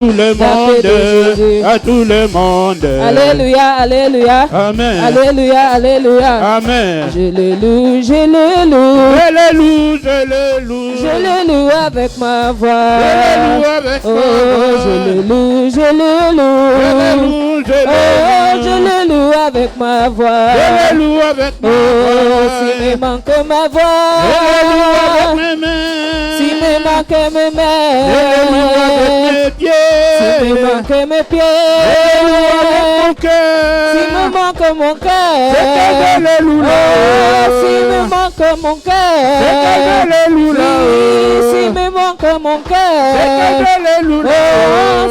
tout le monde, à tout le monde. Alléluia, alléluia. Amen. Alléluia, alléluia. Amen. Je le loue, je le loue. Je le loue, je le loue. Je le loue avec ma voix. Je le loue avec ma voix. Je le loue, je le loue. Je le loue, je le loue. Je le loue avec ma voix. Je le loue avec ma voix. Si me manque ma voix. Je le loue avec mes mains. Si me manque mes mains. Je le loue avec mes pieds. Si me manque mes pieds. Je le loue avec mon cœur. Si me manque mon cœur. C'est que je le loue là. Si me manque mon cœur. C'est que je le loue là. Si me manque mon cœur. C'est que je le loue là.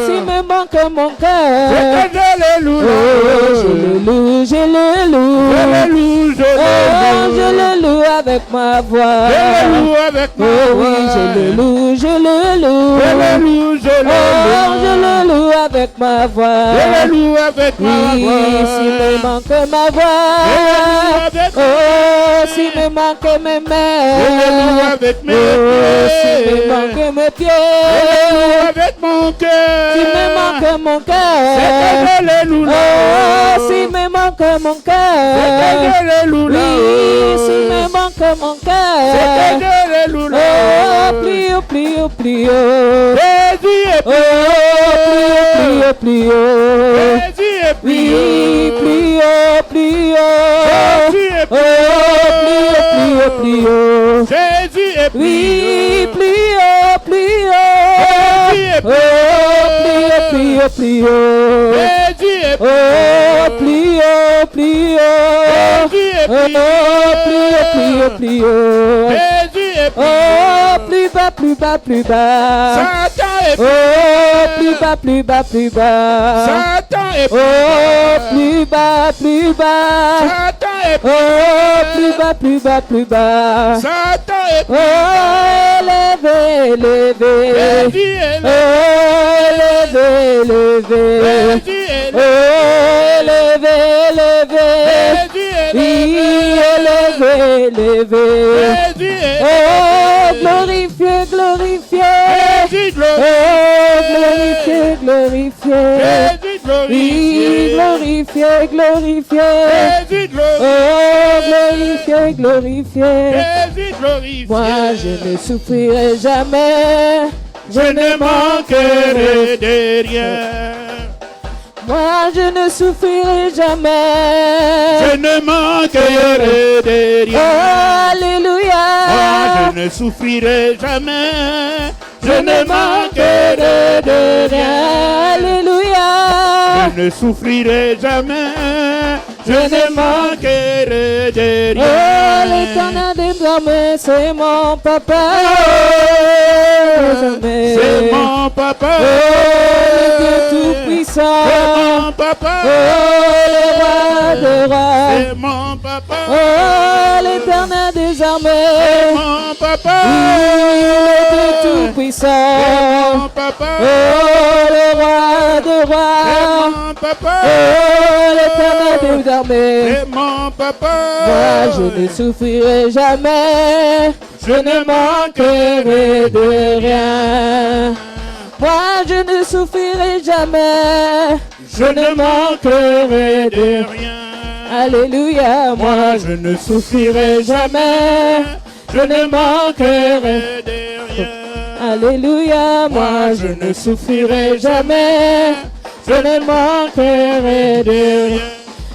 Si me manque mon cœur. C'est que je le loue là. Je le loue, je le loue. Je le loue, je le loue. Je le loue avec ma voix. Je le loue avec ma voix. Oui, je le loue, je le loue. Je le loue, je le loue. Je le loue avec ma voix. Je le loue avec ma voix. Oui, si me manque ma voix. Si me manque mes mains. Je le loue avec mes pieds. Si me manque mes pieds. Je le loue avec mon cœur. Si me manque mon cœur. C'est que je le loue là. Si me manque mon cœur. C'est que je le loue là. Oui, si me manque mon cœur. C'est que je le loue là. Plio, plio, plio. Jésus est Plio, plio. Jésus est Oui, plio, plio. Jésus est Plio, plio. Jésus est Oui, plio, plio. Jésus est Plio, plio. Jésus est Plio, plio. Jésus est Plio, plio. Jésus est Plus bas, plus bas, plus bas. Satan est Plus bas, plus bas, plus bas. Satan est Plus bas, plus bas. Satan est Plus bas, plus bas, plus bas. Satan est Élevé, élevé. Jésus est Élevé, élevé. Jésus est Élevé, élevé. Jésus est Oui, élevé, élevé. Jésus est Glorifié, glorifié. Jésus glorifié. Glorifié, glorifié. Jésus Oui, glorifié. glorifié, glorifié. Jésus glorifié. Glorifié, glorifié. Jésus glorifié. Moi, je ne souffrirai jamais. Je ne manquerai de rien. Moi, je ne souffrirai jamais. Je ne manquerai de rien. Alléluia. Moi, je ne souffrirai jamais. Je ne manquerai de rien. Alléluia. Je ne souffrirai jamais. Je ne manquerai de Oh, rien. l'éternel des armées, c'est mon papa. C'est mon papa. Oh, le Dieu tout-puissant. C'est mon papa. Oh, le roi de rois. C'est mon papa. Oh, l'éternel des armées. C'est mon papa. Le Dieu tout-puissant. C'est mon papa. Oh, le roi de C'est rois. mon papa. Oh, l'éternel des armées. C'est mon papa. Moi, je ne souffrirai jamais. Je ne manquerai de rien. Moi, je ne souffrirai jamais. Je ne manquerai de rien. Alléluia. Moi, Je ne souffrirai jamais. Je ne manquerai de rien. Alléluia. Moi, je ne souffrirai jamais. Je ne manquerai de rien.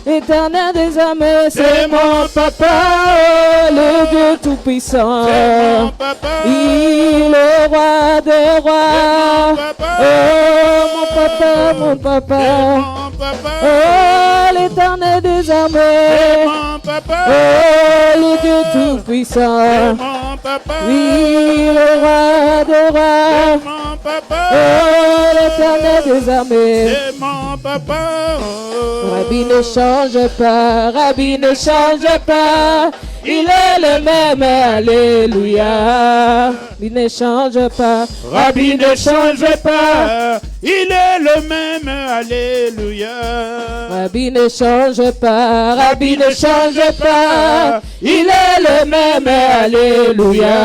Éternel des armées, c'est mon papa, oh, le Dieu tout-puissant. C'est mon papa. Il est roi des rois. Oh, mon papa, mon papa. Mon papa. Oh, l'éternel des armées. Mon papa. Oh, le Dieu tout-puissant. Mon papa. Oui, le roi des rois. Mon papa. Oh, l'éternel des armées. C'est mon papa. Rabbi ne change pas, Rabbi ne change pas. Il est le même, alléluia. Il ne change pas, Rabbi ne change pas. Il est le même, alléluia. Rabbi ne change pas, Rabbi ne change pas. Il est le même, alléluia.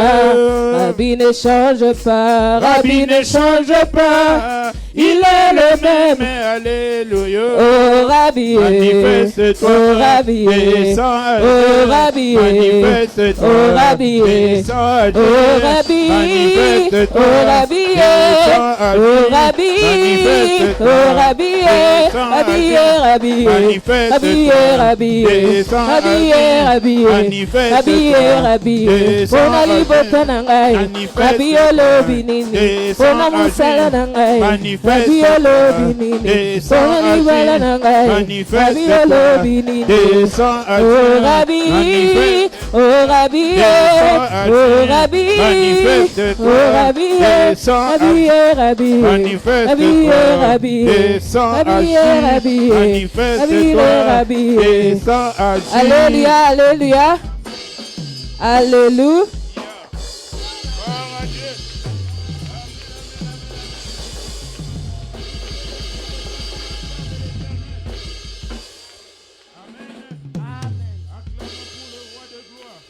Rabbi ne change pas, Rabbi ne change pas. il est le même. Alléluia. Oh Rabbi, Manifeste-toi. oh Rabbi, Descends à oh Dieu. Rabbi, Manifeste-toi. oh Rabbi, Descends à Dieu. oh Rabbi, Manifeste-toi. oh Rabbi, Descends à oh Dieu. Rabbi, Manifeste-toi. oh Rabbi, Descends à Rabbi, Dieu. Rabbi, Manifeste-toi. Rabbi, Descends à Rabbi, Dieu. Rabbi, Manifeste-toi. Rabbi, Descends à Bonali Dieu. Botanangai, Rabbi Manifeste-toi. Olobi Nini, Descends Bona à Musala Dieu. Nangai, Rabbi Manifeste-toi. Olobi Nini, Descends à Bonali Bala Dieu. Nangai, Rabbi Manifeste-toi. Olobi Nini, Descends à oh Dieu. Rabbi, Manifeste-toi. oh Rabbi, Descends à oh Dieu. Rabbi, Manifeste-toi. oh Rabbi, Descends à Rabbi, Dieu. Rabbi, Manifeste-toi. Rabbi, Descends à Rabbi, Dieu. Rabbi, Manifeste-toi. Rabbi, Descends à Dieu. Alléluia, Alléluia, Alléluia. Gloire à Dieu. Amen. Acclamons pour le roi de gloire.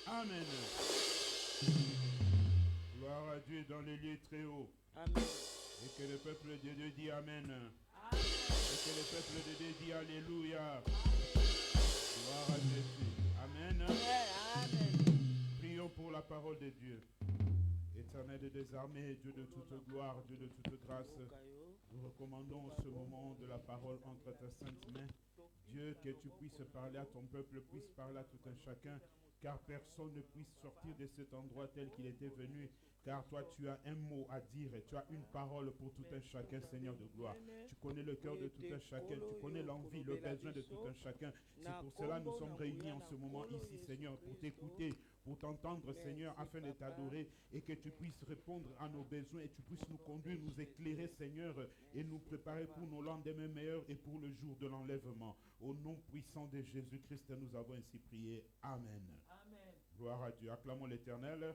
Amen. Gloire à Dieu dans les lieux très hauts. Amen. Et que le peuple de Dieu dit Amen. Amen. Et que le peuple de Dieu dit Alléluia. Gloire à Jésus. Amen. Amen. Prions pour la parole de Dieu. Éternel des armées, Dieu de toute gloire, Dieu de toute grâce, nous recommandons ce moment de la parole entre tes saintes mains. Dieu, que tu puisses parler à ton peuple, puisse parler à tout un chacun, car personne ne puisse sortir de cet endroit tel qu'il était venu, car toi tu as un mot à dire et tu as une parole pour tout un chacun, Seigneur de gloire. Tu connais le cœur de tout un chacun, tu connais l'envie, le besoin de tout un chacun. C'est pour cela que nous sommes réunis en ce moment ici, Seigneur, pour t'écouter, pour t'entendre, Seigneur, afin de t'adorer et que tu puisses répondre à nos besoins et tu puisses nous conduire, nous éclairer, Seigneur, et nous préparer pour nos lendemains meilleurs et pour le jour de l'enlèvement. Au nom puissant de Jésus-Christ, nous avons ainsi prié. Amen. Amen. Gloire à Dieu. Acclamons l'Éternel.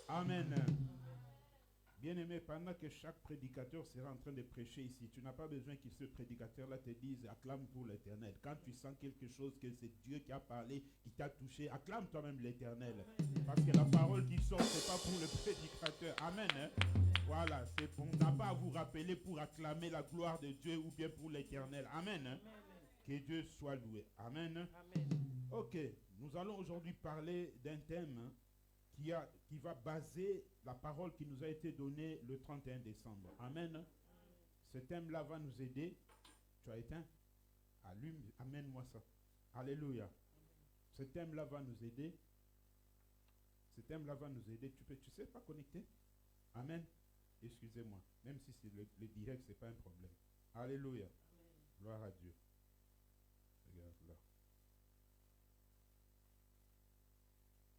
Amen. Bien-aimé, pendant que chaque prédicateur sera en train de prêcher ici, tu n'as pas besoin que ce prédicateur-là te dise « acclame pour l'Éternel ». Quand tu sens quelque chose, que c'est Dieu qui a parlé, qui t'a touché, acclame toi-même l'Éternel. Parce que la parole qui sort, ce n'est pas pour le prédicateur. Amen. Hein? Voilà, on n'a pas à vous rappeler pour acclamer la gloire de Dieu ou bien pour l'Éternel. Amen. Hein? Que Dieu soit loué. Amen. Amen. Ok, nous allons aujourd'hui parler d'un thème qui va baser la parole qui nous a été donnée le 31 décembre. Amen. Ce thème-là va nous aider. Tu as éteint? Allume, amène-moi ça. Alléluia. Ce thème-là va nous aider. Ce thème-là va nous aider. Tu sais pas connecter? Amen. Excusez-moi. Même si c'est le direct, ce n'est pas un problème. Alléluia. Amen. Gloire à Dieu. Regarde là.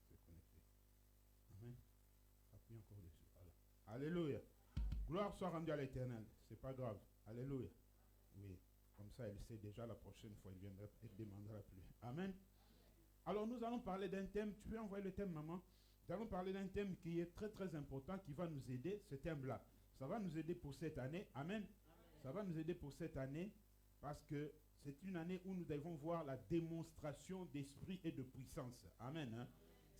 C'est connecté. Amen. Appuie encore dessus. Voilà. Alléluia. Gloire soit rendue à l'Éternel. C'est pas grave. Alléluia. Oui. Comme ça, elle sait déjà la prochaine fois, elle viendra et demandera plus. Amen. Alors, nous allons parler d'un thème. Tu peux envoyer le thème, maman? Nous allons parler d'un thème qui est très très important, qui va nous aider, ce thème-là. Ça va nous aider pour cette année. Amen. Ça va nous aider pour cette année parce que c'est une année où nous devons voir la démonstration d'esprit et de puissance. Amen. Hein?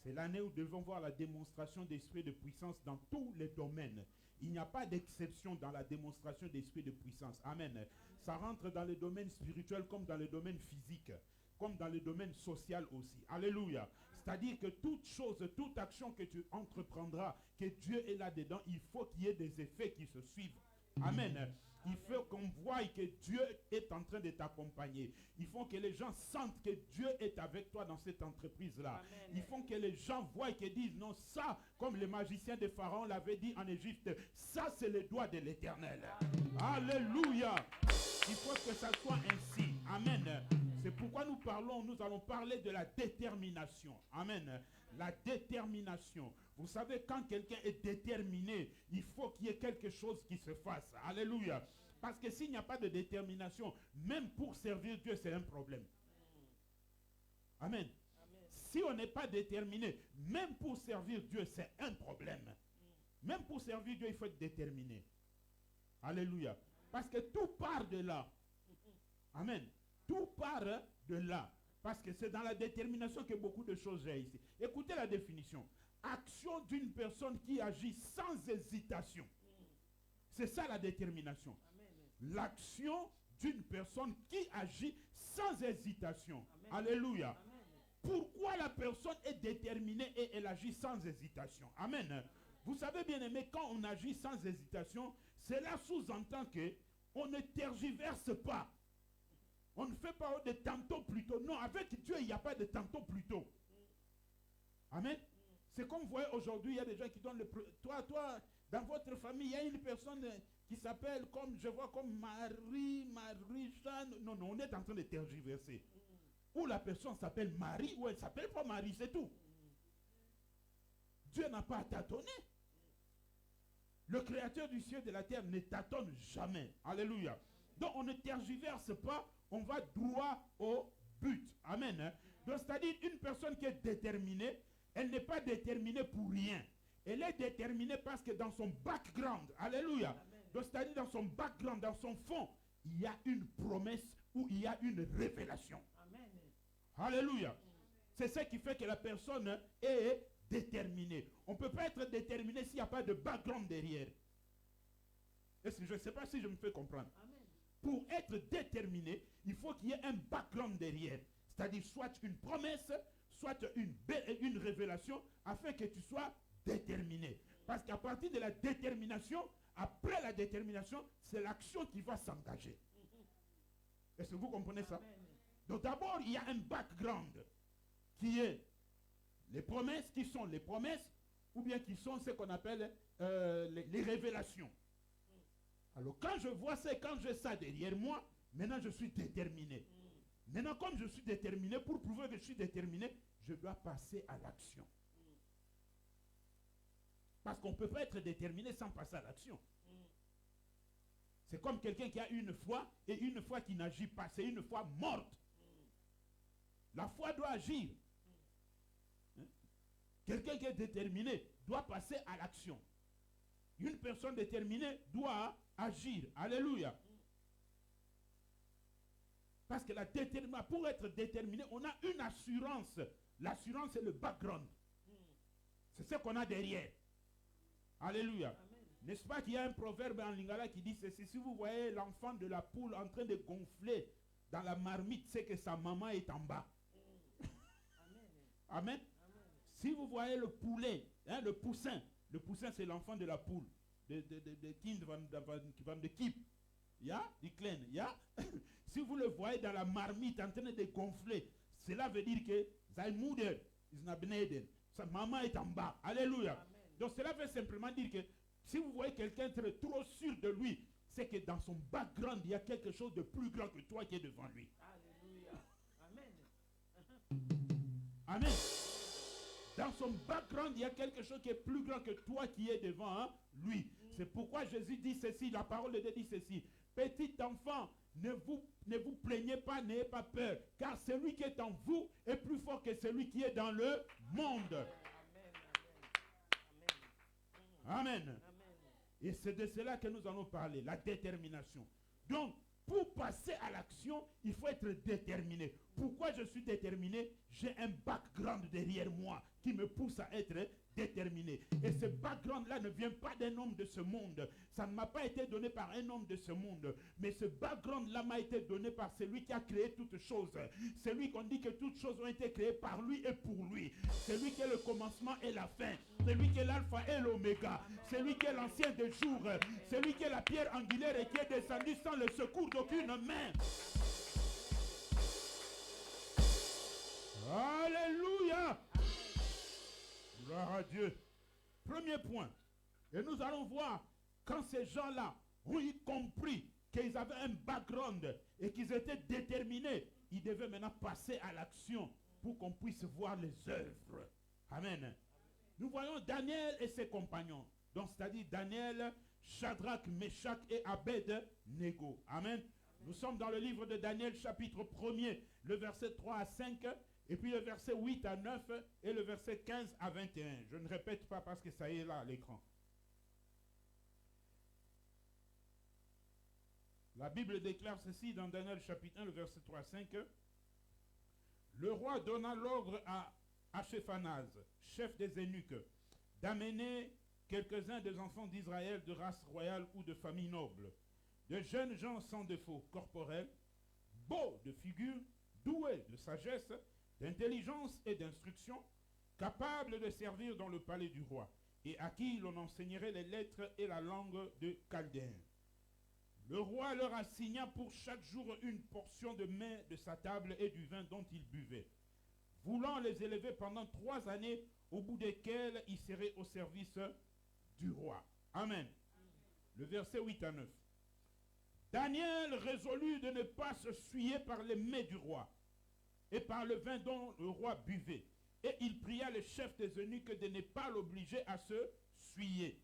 C'est l'année où nous devons voir la démonstration d'esprit et de puissance dans tous les domaines. Il n'y a pas d'exception dans la démonstration d'esprit et de puissance. Amen. Ça rentre dans le domaine spirituel comme dans le domaine physique, comme dans le domaine social aussi. Alléluia. C'est-à-dire que toute chose, toute action que tu entreprendras, que Dieu est là-dedans, il faut qu'il y ait des effets qui se suivent. Amen. Il faut qu'on voie que Dieu est en train de t'accompagner. Il faut que les gens sentent que Dieu est avec toi dans cette entreprise-là. Il faut que les gens voient et disent, non, ça, comme le magicien de Pharaon l'avait dit en Égypte, ça c'est le doigt de l'Éternel. Alléluia. Il faut que ça soit ainsi. Amen. C'est pourquoi nous allons parler de la détermination. Amen. La détermination. Vous savez, quand quelqu'un est déterminé, il faut qu'il y ait quelque chose qui se fasse. Alléluia. Parce que s'il n'y a pas de détermination, même pour servir Dieu, c'est un problème. Amen. Si on n'est pas déterminé, même pour servir Dieu, c'est un problème. Même pour servir Dieu, il faut être déterminé. Alléluia. Parce que tout part de là. Amen. Tout part de là. Parce que c'est dans la détermination que beaucoup de choses j'ai ici. Écoutez la définition. Action d'une personne qui agit sans hésitation. C'est ça la détermination. L'action d'une personne qui agit sans hésitation. Amen. Alléluia. Amen. Pourquoi la personne est déterminée et elle agit sans hésitation? Amen. Vous savez bien aimé, quand on agit sans hésitation, cela sous-entend que on ne tergiverse pas. On ne fait pas de tantôt plutôt. Non, avec Dieu, il n'y a pas de tantôt plutôt. Amen. C'est comme vous voyez aujourd'hui, il y a des gens qui donnent le... Toi, dans votre famille, il y a une personne qui s'appelle, comme je vois, comme Marie-Jeanne. Non, on est en train de tergiverser. Ou la personne s'appelle Marie, ou elle s'appelle pas Marie, c'est tout. Dieu n'a pas à tâtonner. Le créateur du ciel et de la terre ne tâtonne jamais. Alléluia. Donc on ne tergiverse pas, on va droit au but. Amen. Donc c'est-à-dire une personne qui est déterminée, elle n'est pas déterminée pour rien. Elle est déterminée parce que dans son background, alléluia. Donc c'est-à-dire dans son background, dans son fond, il y a une promesse ou il y a une révélation. Amen. Alléluia. C'est ce qui fait que la personne est déterminée. On ne peut pas être déterminé s'il n'y a pas de background derrière. Est-ce que je ne sais pas si je me fais comprendre. Amen. Pour être déterminé, il faut qu'il y ait un background derrière. C'est-à-dire soit une promesse, soit une révélation, afin que tu sois déterminé. Parce qu'à partir de la détermination, après la détermination, c'est l'action qui va s'engager. Est-ce que vous comprenez ça? Amen. Donc d'abord, il y a un background qui est les promesses, qui sont les promesses, ou bien qui sont ce qu'on appelle les révélations. Alors quand je vois ça, quand j'ai ça derrière moi, maintenant je suis déterminé. Maintenant comme je suis déterminé, pour prouver que je suis déterminé, je dois passer à l'action. Parce qu'on ne peut pas être déterminé sans passer à l'action. C'est comme quelqu'un qui a une foi et une foi qui n'agit pas. C'est une foi morte. La foi doit agir. Quelqu'un qui est déterminé doit passer à l'action. Une personne déterminée doit agir. Alléluia. Parce que pour être déterminé, on a une assurance. L'assurance, c'est le background. C'est ce qu'on a derrière. Alléluia. N'est-ce pas qu'il y a un proverbe en lingala qui dit ceci: si vous voyez l'enfant de la poule en train de gonfler dans la marmite, c'est que sa maman est en bas. Amen. Si vous voyez le poulet, hein, le poussin c'est l'enfant de la poule, de kind van de kip, ja, die kleine, ja. Si vous le voyez dans la marmite en train de gonfler, cela veut dire que sa moeder is naar beneden, sa maman est en bas. Alléluia. Amen. Donc cela veut simplement dire que si vous voyez quelqu'un être trop sûr de lui, c'est que dans son background, il y a quelque chose de plus grand que toi qui est devant lui. Alléluia. Amen. Amen. Dans son background, il y a quelque chose qui est plus grand que toi qui est devant lui. C'est pourquoi Jésus dit ceci, la parole de Dieu dit ceci: petit enfant, ne vous plaignez pas, n'ayez pas peur, car celui qui est en vous est plus fort que celui qui est dans le monde. Amen. Amen. Et c'est de cela que nous allons parler, la détermination. Donc, pour passer à l'action, il faut être déterminé. Pourquoi je suis déterminé? J'ai un background derrière moi qui me pousse à être déterminé. Et ce background-là ne vient pas d'un homme de ce monde. Ça ne m'a pas été donné par un homme de ce monde. Mais ce background-là m'a été donné par celui qui a créé toutes choses. Celui qu'on dit que toutes choses ont été créées par lui et pour lui. Celui qui est le commencement et la fin. Celui qui est l'alpha et l'oméga. Celui qui est l'ancien des jours. Celui qui est la pierre angulaire et qui est descendu sans le secours d'aucune main. Alléluia. Gloire à Dieu. Premier point. Et nous allons voir quand ces gens-là ont eu compris qu'ils avaient un background et qu'ils étaient déterminés, ils devaient maintenant passer à l'action pour qu'on puisse voir les œuvres. Amen. Nous voyons Daniel et ses compagnons. Donc c'est-à-dire Daniel, Shadrach, Meshach et Abed-Nego. Amen. Nous sommes dans le livre de Daniel, chapitre 1er, le verset 3 à 5. Et puis le verset 8 à 9 et le verset 15 à 21. Je ne répète pas parce que ça y est là à l'écran. La Bible déclare ceci dans Daniel chapitre 1, le verset 3 à 5. Le roi donna l'ordre à Ashéphanaz, chef des eunuques, d'amener quelques-uns des enfants d'Israël de race royale ou de famille noble, de jeunes gens sans défaut corporel, beaux de figure, doués de sagesse, d'intelligence et d'instruction, capables de servir dans le palais du roi, et à qui l'on enseignerait les lettres et la langue de Chaldéens. Le roi leur assigna pour chaque jour une portion de mets de sa table et du vin dont ils buvaient, voulant les élever pendant 3 années, au bout desquelles ils seraient au service du roi. Amen. Le verset 8 à 9. Daniel résolut de ne pas se souiller par les mets du roi et par le vin dont le roi buvait. Et il pria le chef des eunuques de ne pas l'obliger à se souiller.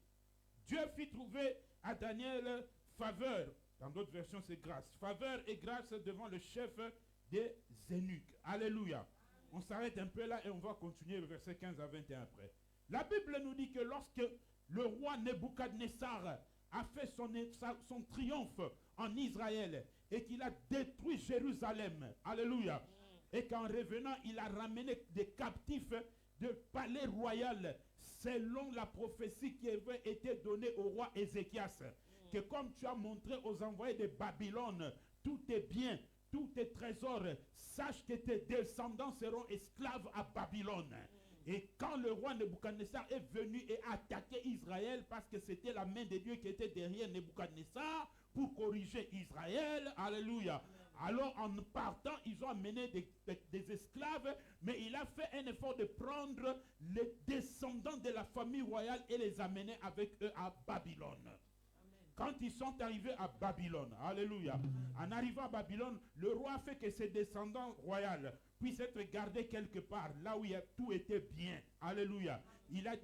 Dieu fit trouver à Daniel faveur, dans d'autres versions c'est grâce, faveur et grâce devant le chef des eunuques. Alléluia. On s'arrête un peu là et on va continuer le verset 15 à 21 après. La Bible nous dit que lorsque le roi Nebuchadnezzar a fait son triomphe en Israël et qu'il a détruit Jérusalem, alléluia, et qu'en revenant il a ramené des captifs de palais royal selon la prophétie qui avait été donnée au roi Ézéchias, que comme tu as montré aux envoyés de Babylone, tout est bien, tous tes trésors, sache que tes descendants seront esclaves à Babylone. Et quand le roi Nebuchadnezzar est venu et a attaqué Israël, parce que c'était la main de Dieu qui était derrière Nebuchadnezzar pour corriger Israël, alléluia. Alors en partant, ils ont amené des esclaves, mais il a fait un effort de prendre les descendants de la famille royale et les amener avec eux à Babylone. Quand ils sont arrivés à Babylone, alléluia, en arrivant à Babylone, le roi a fait que ses descendants royaux puissent être gardés quelque part, là où tout était bien, alléluia. Il a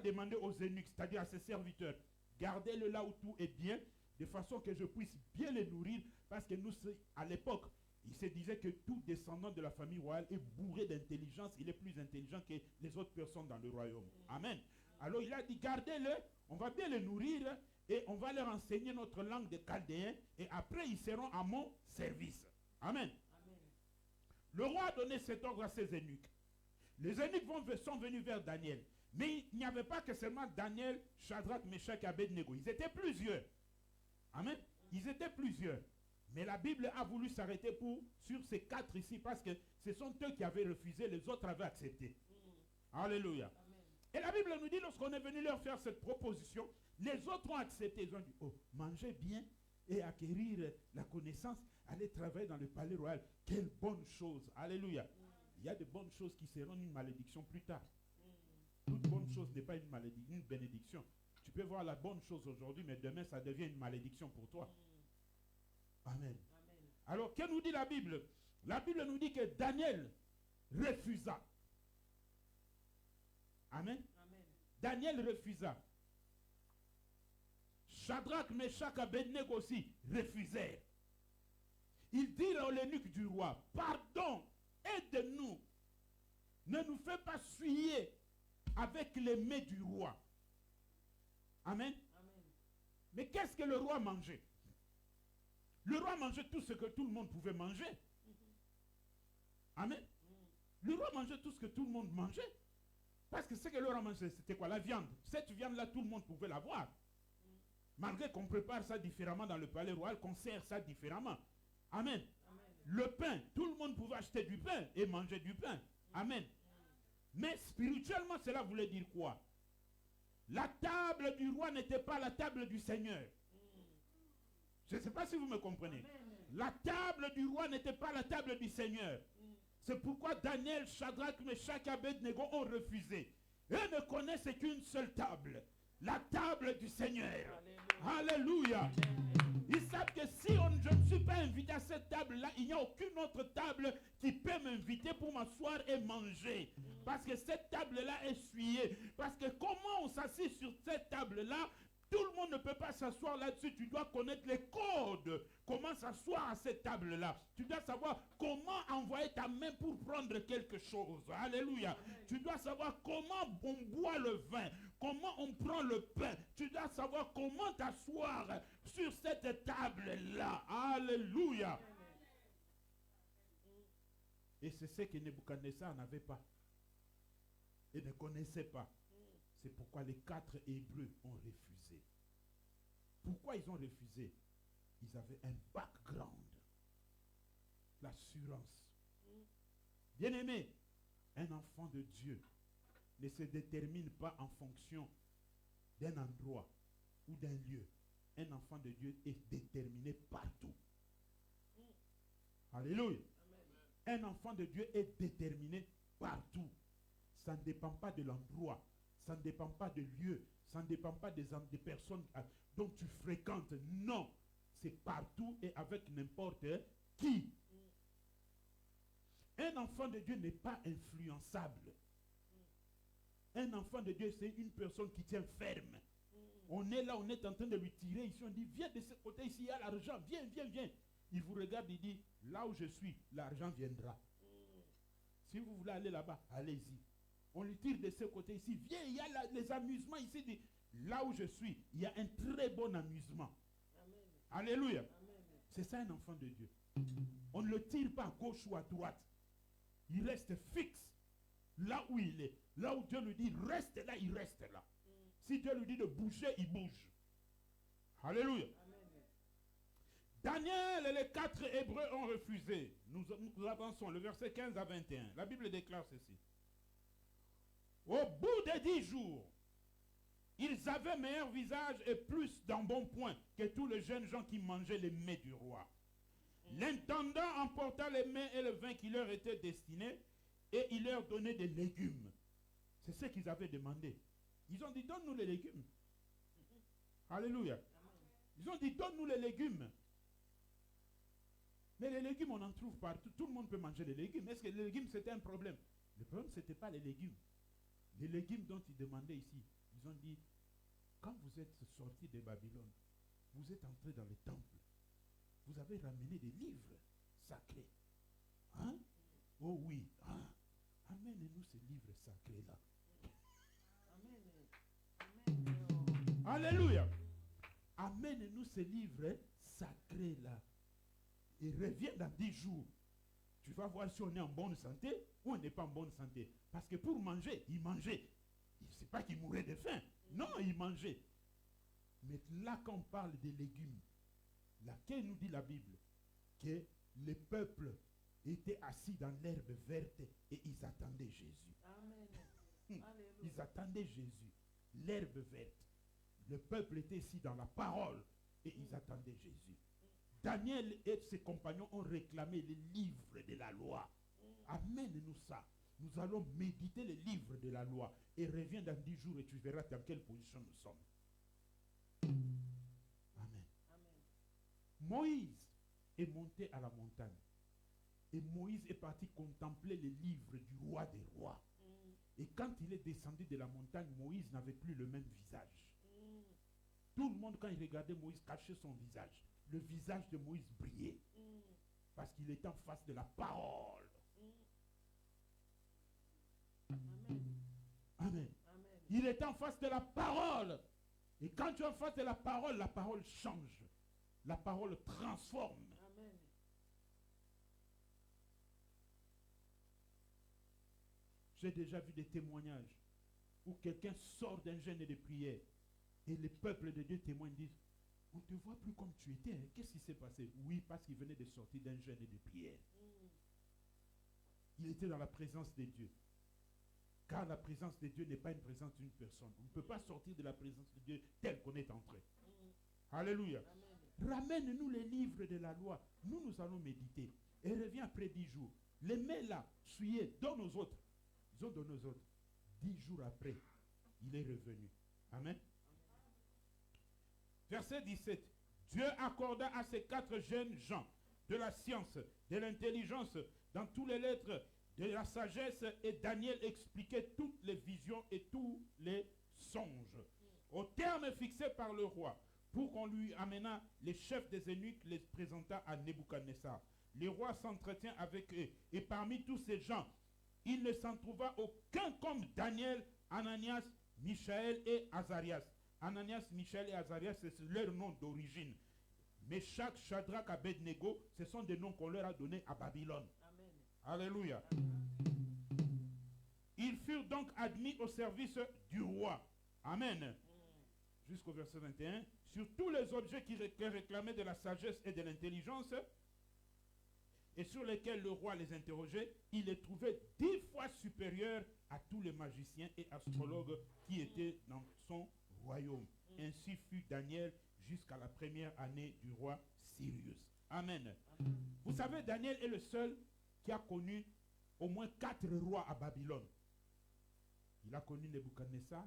demandé aux eunuques, c'est-à-dire à ses serviteurs, gardez-le là où tout est bien, de façon que je puisse bien les nourrir, parce que nous, à l'époque, il se disait que tout descendant de la famille royale est bourré d'intelligence, il est plus intelligent que les autres personnes dans le royaume. Amen. Alors il a dit, gardez-le, on va bien les nourrir, et on va leur enseigner notre langue des Chaldéens, et après ils seront à mon service. Amen. Amen. Le roi a donné cet ordre à ses eunuques. Les eunuques sont venus vers Daniel. Mais il n'y avait pas que seulement Daniel, Shadrach, Meshach et Abednego. Ils étaient plusieurs. Amen. Ils étaient plusieurs. Mais la Bible a voulu s'arrêter sur ces 4 ici, parce que ce sont eux qui avaient refusé, les autres avaient accepté. Alléluia. Amen. Et la Bible nous dit, lorsqu'on est venu leur faire cette proposition, les autres ont accepté. Ils ont dit, oh, mangez bien et acquérir la connaissance, aller travailler dans le palais royal. Quelle bonne chose. Alléluia. Il y a de bonnes choses qui seront une malédiction plus tard. Toute bonne chose n'est pas une bénédiction. Tu peux voir la bonne chose aujourd'hui, mais demain, ça devient une malédiction pour toi. Amen. Alors, que nous dit la Bible? La Bible nous dit que Daniel refusa. Amen. Daniel refusa. Shadrach, Meshach et Abednego aussi refusèrent. Ils dirent à l'eunuque du roi, pardon, aide-nous. Ne nous fais pas souiller avec les mets du roi. Amen. Amen. Mais qu'est-ce que le roi mangeait? Le roi mangeait tout ce que tout le monde pouvait manger. Amen. Le roi mangeait tout ce que tout le monde mangeait. Parce que ce que le roi mangeait, c'était quoi? La viande. Cette viande-là, tout le monde pouvait l'avoir. Malgré qu'on prépare ça différemment dans le palais royal, qu'on sert ça différemment. Amen. Amen. Le pain, tout le monde pouvait acheter du pain et manger du pain. Amen. Mais spirituellement, cela voulait dire quoi? La table du roi n'était pas la table du Seigneur. Je ne sais pas si vous me comprenez. La table du roi n'était pas la table du Seigneur. C'est pourquoi Daniel, Shadrach, Meshach et Abednego ont refusé. Eux ne connaissent qu'une seule table. La table du Seigneur. Alléluia. Ils savent que si je ne suis pas invité à cette table-là, il n'y a aucune autre table qui peut m'inviter pour m'asseoir et manger. Parce que cette table-là est souillée. Parce que comment on s'assied sur cette table-là? Tout le monde ne peut pas s'asseoir là-dessus. Tu dois connaître les codes. Comment s'asseoir à cette table-là. Tu dois savoir comment envoyer ta main pour prendre quelque chose. Alléluia. Tu dois savoir comment on boit le vin. Comment on prend le pain. Tu dois savoir comment t'asseoir sur cette table-là. Alléluia. Et c'est ce que Nebuchadnezzar n'avait pas. Et ne connaissait pas. C'est pourquoi les 4 Hébreux ont refusé. Pourquoi ils ont refusé? Ils avaient un background. L'assurance. Bien-aimé, un enfant de Dieu ne se détermine pas en fonction d'un endroit ou d'un lieu. Un enfant de Dieu est déterminé partout. Alléluia. Un enfant de Dieu est déterminé partout. Ça ne dépend pas de l'endroit. Ça ne dépend pas de lieu. Ça ne dépend pas des personnes dont tu fréquentes. Non. C'est partout et avec n'importe qui. Un enfant de Dieu n'est pas influençable. Un enfant de Dieu, c'est une personne qui tient ferme. On est là, on est en train de lui tirer ici. On dit, viens de ce côté, ici, il y a l'argent. Viens, viens, viens. Il vous regarde, il dit, là où je suis, l'argent viendra. Si vous voulez aller là-bas, allez-y. On lui tire de ce côté ici. Viens, il y a les amusements ici. Dit, là où je suis, il y a un très bon amusement. Amen. Alléluia. C'est ça un enfant de Dieu. On ne le tire pas à gauche ou à droite. Il reste fixe là où il est. Là où Dieu lui dit, reste là, il reste là. Si Dieu lui dit de bouger, il bouge. Alléluia. Amen. Daniel et les 4 Hébreux ont refusé. Nous avançons, le verset 15 à 21. La Bible déclare ceci. Au bout des 10 jours, ils avaient meilleur visage et plus d'embonpoint que tous les jeunes gens qui mangeaient les mets du roi. L'intendant emporta les mets et le vin qui leur était destiné et il leur donnait des légumes. C'est ce qu'ils avaient demandé. Ils ont dit, donne-nous les légumes. Alléluia. Ils ont dit, donne-nous les légumes. Mais les légumes, on en trouve partout. Tout le monde peut manger les légumes. Est-ce que les légumes, c'était un problème? Le problème, ce n'était pas les légumes. Les légumes dont ils demandaient ici, ils ont dit, quand vous êtes sortis de Babylone, vous êtes entrés dans le temple. Vous avez ramené des livres sacrés. Hein? Oh oui. Ah. Amène-nous ces livres sacrés-là. Alléluia. Amène-nous ces livres sacrés-là. Et reviens dans 10 jours. Tu vas voir si on est en bonne santé ou on n'est pas en bonne santé. Parce que pour manger, ils mangeaient. Ce n'est pas qu'ils mouraient de faim. Non, ils mangeaient. Mais là, quand on parle des légumes, laquelle nous dit la Bible que les peuples étaient assis dans l'herbe verte et ils attendaient Jésus. Amen. Ils attendaient Jésus. L'herbe verte. Le peuple était ici dans la parole et ils attendaient Jésus. Daniel et ses compagnons ont réclamé les livres de la loi. Amène-nous ça. Nous allons méditer les livres de la loi. Et reviens dans 10 jours et tu verras dans quelle position nous sommes. Amen. Amen. Moïse est monté à la montagne. Et Moïse est parti contempler les livres du roi des rois. Et quand il est descendu de la montagne, Moïse n'avait plus le même visage. Tout le monde, quand il regardait Moïse, cachait son visage. Le visage de Moïse brillait. Parce qu'il était en face de la parole. Amen. Amen. Amen. Il était en face de la parole. Et quand tu es en face de la parole change. La parole transforme. Amen. J'ai déjà vu des témoignages où quelqu'un sort d'un jeûne et de prière. Et les peuples de Dieu témoignent, disent, on ne te voit plus comme tu étais. Hein. Qu'est-ce qui s'est passé? Oui, parce qu'il venait de sortir d'un jeûne et de prière. Il était dans la présence de Dieu. Car la présence de Dieu n'est pas une présence d'une personne. On ne peut pas sortir de la présence de Dieu tel qu'on est entré. Alléluia. Amen. Ramène-nous les livres de la loi. Nous allons méditer. Et reviens après 10 jours. Les mains là, souillés, donne aux autres. Ils ont donné aux autres. 10 jours après, il est revenu. Amen. Verset 17. Dieu accorda à ces 4 jeunes gens de la science, de l'intelligence, dans toutes les lettres, de la sagesse, et Daniel expliquait toutes les visions et tous les songes. Au terme fixé par le roi, pour qu'on lui amena les chefs des eunuques, les présenta à Nebuchadnezzar. Le roi s'entretient avec eux, et parmi tous ces gens, il ne s'en trouva aucun comme Daniel, Ananias, Michaël et Azarias. Ananias, Michaël et Azarias, c'est leur nom d'origine. Meshach, Shadrach, Abednego, ce sont des noms qu'on leur a donnés à Babylone. Amen. Alléluia. Ils furent donc admis au service du roi. Amen. Jusqu'au verset 21. Sur tous les objets qui réclamaient de la sagesse et de l'intelligence, et sur lesquels le roi les interrogeait, il les trouvait 10 fois supérieurs à tous les magiciens et astrologues qui étaient dans son royaume. Ainsi fut Daniel jusqu'à la première année du roi Cyrus. Amen. Vous savez, Daniel est le seul qui a connu au moins 4 rois à Babylone. Il a connu Nebuchadnezzar,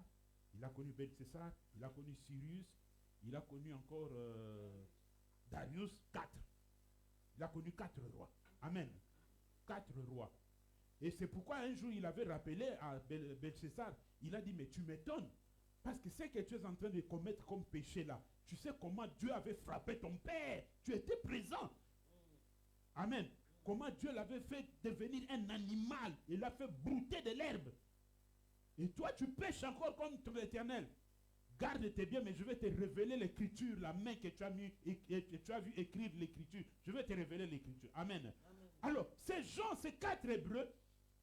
il a connu Belcessar, il a connu Cyrus, il a connu encore Darius, 4. Il a connu 4 rois. Amen. 4 rois. Et c'est pourquoi un jour il avait rappelé à Belcessar, il a dit, mais tu m'étonnes, parce que ce que tu es en train de commettre comme péché là, tu sais comment Dieu avait frappé ton père, tu étais présent. Amen. Comment Dieu l'avait fait devenir un animal, il l'a fait brouter de l'herbe. Et toi tu pêches encore contre l'Éternel. Garde tes biens, mais je vais te révéler l'écriture, la main que tu as mis et que tu as vu écrire l'écriture. Je vais te révéler l'écriture. Amen. Amen. Alors, ces gens, ces 4 Hébreux,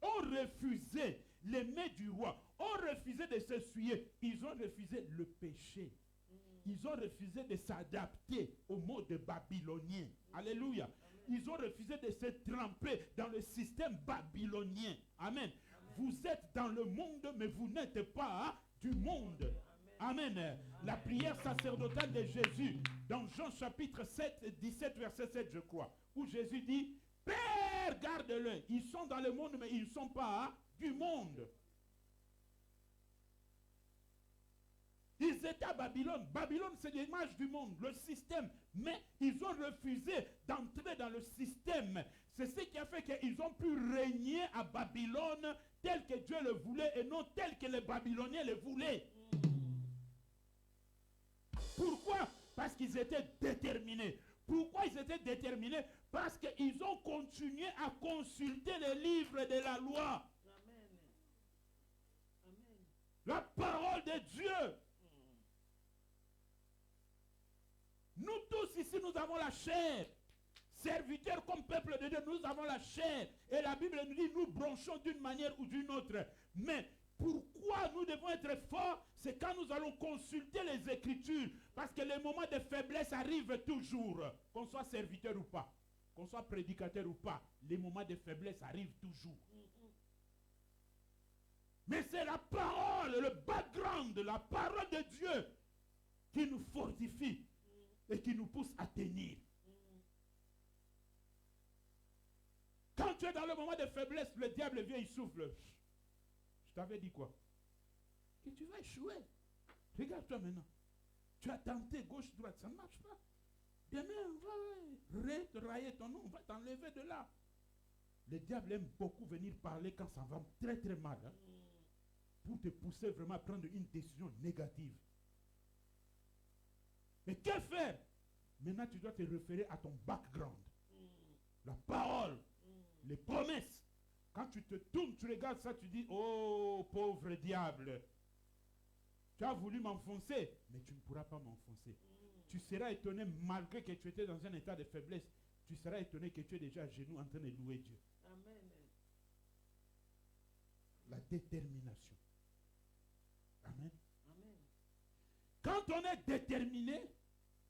ont refusé les mains du roi, ont refusé de s'essuyer. Ils ont refusé le péché. Ils ont refusé de s'adapter au mode babylonien. Alléluia. Ils ont refusé de se tremper dans le système babylonien. Amen. Vous êtes dans le monde, mais vous n'êtes pas du monde. Amen. La prière sacerdotale de Jésus, dans Jean chapitre 7, 17, verset 7, je crois, où Jésus dit, Père, garde-le. Ils sont dans le monde, mais ils ne sont pas du monde. Ils étaient à Babylone. Babylone, c'est l'image du monde, le système. Mais ils ont refusé d'entrer dans le système. C'est ce qui a fait qu'ils ont pu régner à Babylone tel que Dieu le voulait et non tel que les Babyloniens le voulaient. Pourquoi? Parce qu'ils étaient déterminés. Pourquoi ils étaient déterminés? Parce qu'ils ont continué à consulter les livres de la loi. Amen. Amen. La parole de Dieu. Nous tous ici, nous avons la chair. Serviteurs comme peuple de Dieu, nous avons la chair. Et la Bible nous dit, nous bronchons d'une manière ou d'une autre. Mais pourquoi nous devons être forts? C'est quand nous allons consulter les Écritures. Parce que les moments de faiblesse arrivent toujours. Qu'on soit serviteur ou pas. Qu'on soit prédicateur ou pas. Les moments de faiblesse arrivent toujours. Mais c'est la parole, le background, la parole de Dieu qui nous fortifie et qui nous pousse à tenir. Quand tu es dans le moment de faiblesse, le diable vient, il souffle. Je t'avais dit quoi? Que tu vas échouer. Regarde-toi maintenant. Tu as tenté gauche-droite, ça ne marche pas. Demain, on va te railler ton nom, on va t'enlever de là. Le diable aime beaucoup venir parler quand ça va très très mal. Hein, pour te pousser vraiment à prendre une décision négative. Mais que faire? Maintenant, tu dois te référer à ton background. La parole, les promesses. Quand tu te tournes, tu regardes ça, tu dis, oh, pauvre diable. Tu as voulu m'enfoncer, mais tu ne pourras pas m'enfoncer. Tu seras étonné, malgré que tu étais dans un état de faiblesse, tu seras étonné que tu es déjà à genoux en train de louer Dieu. Amen. La détermination. Amen. Amen. Quand on est déterminé,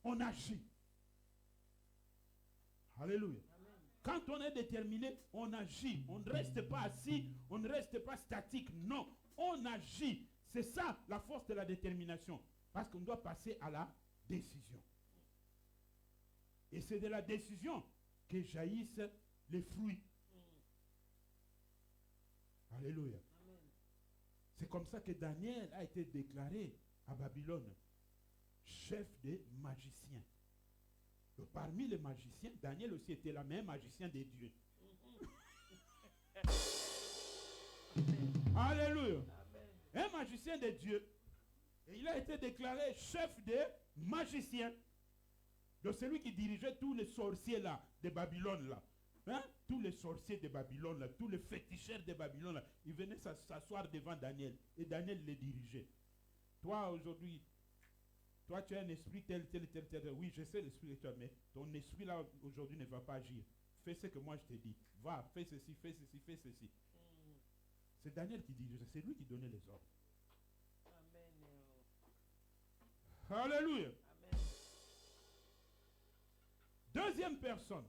on agit. Alléluia. Amen. Quand on est déterminé, on agit. On ne reste pas assis, on ne reste pas statique. Non, on agit. C'est ça la force de la détermination. Parce qu'on doit passer à la décision. Et c'est de la décision que jaillissent les fruits. Alléluia. Amen. C'est comme ça que Daniel a été déclaré à Babylone chef des magiciens. Et parmi les magiciens, Daniel aussi était le même magicien des dieux. Alléluia. Un magicien de Dieu. Et il a été déclaré chef des magiciens. De celui qui dirigeait tous les sorciers là, de Babylone là. Hein? Tous les sorciers de Babylone là, tous les féticheurs de Babylone là. Ils venaient s'asseoir devant Daniel. Et Daniel les dirigeait. Toi aujourd'hui, toi tu as un esprit tel. Oui, je sais l'esprit de toi, mais ton esprit là aujourd'hui ne va pas agir. fais ce que moi je te dis. Va, fais ceci, fais ceci, fais ceci. C'est Daniel qui dirigeait, c'est lui qui donnait les ordres. Amen. Alléluia. Amen. Deuxième personne.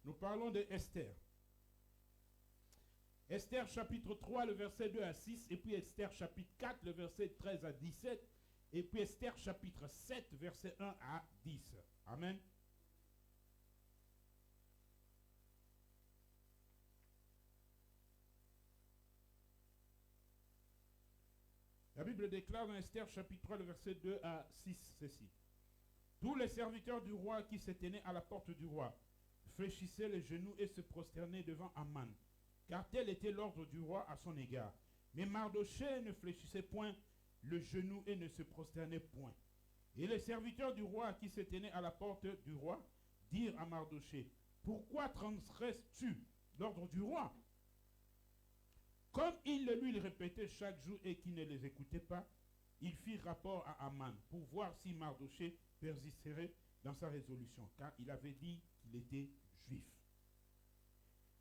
Nous parlons de Esther. Esther chapitre 3, le verset 2 à 6, et puis Esther chapitre 4, le verset 13 à 17, et puis Esther chapitre 7, verset 1 à 10. Amen. La Bible déclare dans Esther chapitre 3, le verset 2 à 6, ceci. Tous les serviteurs du roi qui se tenaient à la porte du roi fléchissaient les genoux et se prosternaient devant Aman, car tel était l'ordre du roi à son égard. Mais Mardochée ne fléchissait point le genou et ne se prosternait point. Et les serviteurs du roi qui se tenaient à la porte du roi dirent à Mardochée, pourquoi transgresses-tu l'ordre du roi? Comme il le lui répétait chaque jour et qu'il ne les écoutait pas, il fit rapport à Aman pour voir si Mardochée persisterait dans sa résolution, car il avait dit qu'il était juif.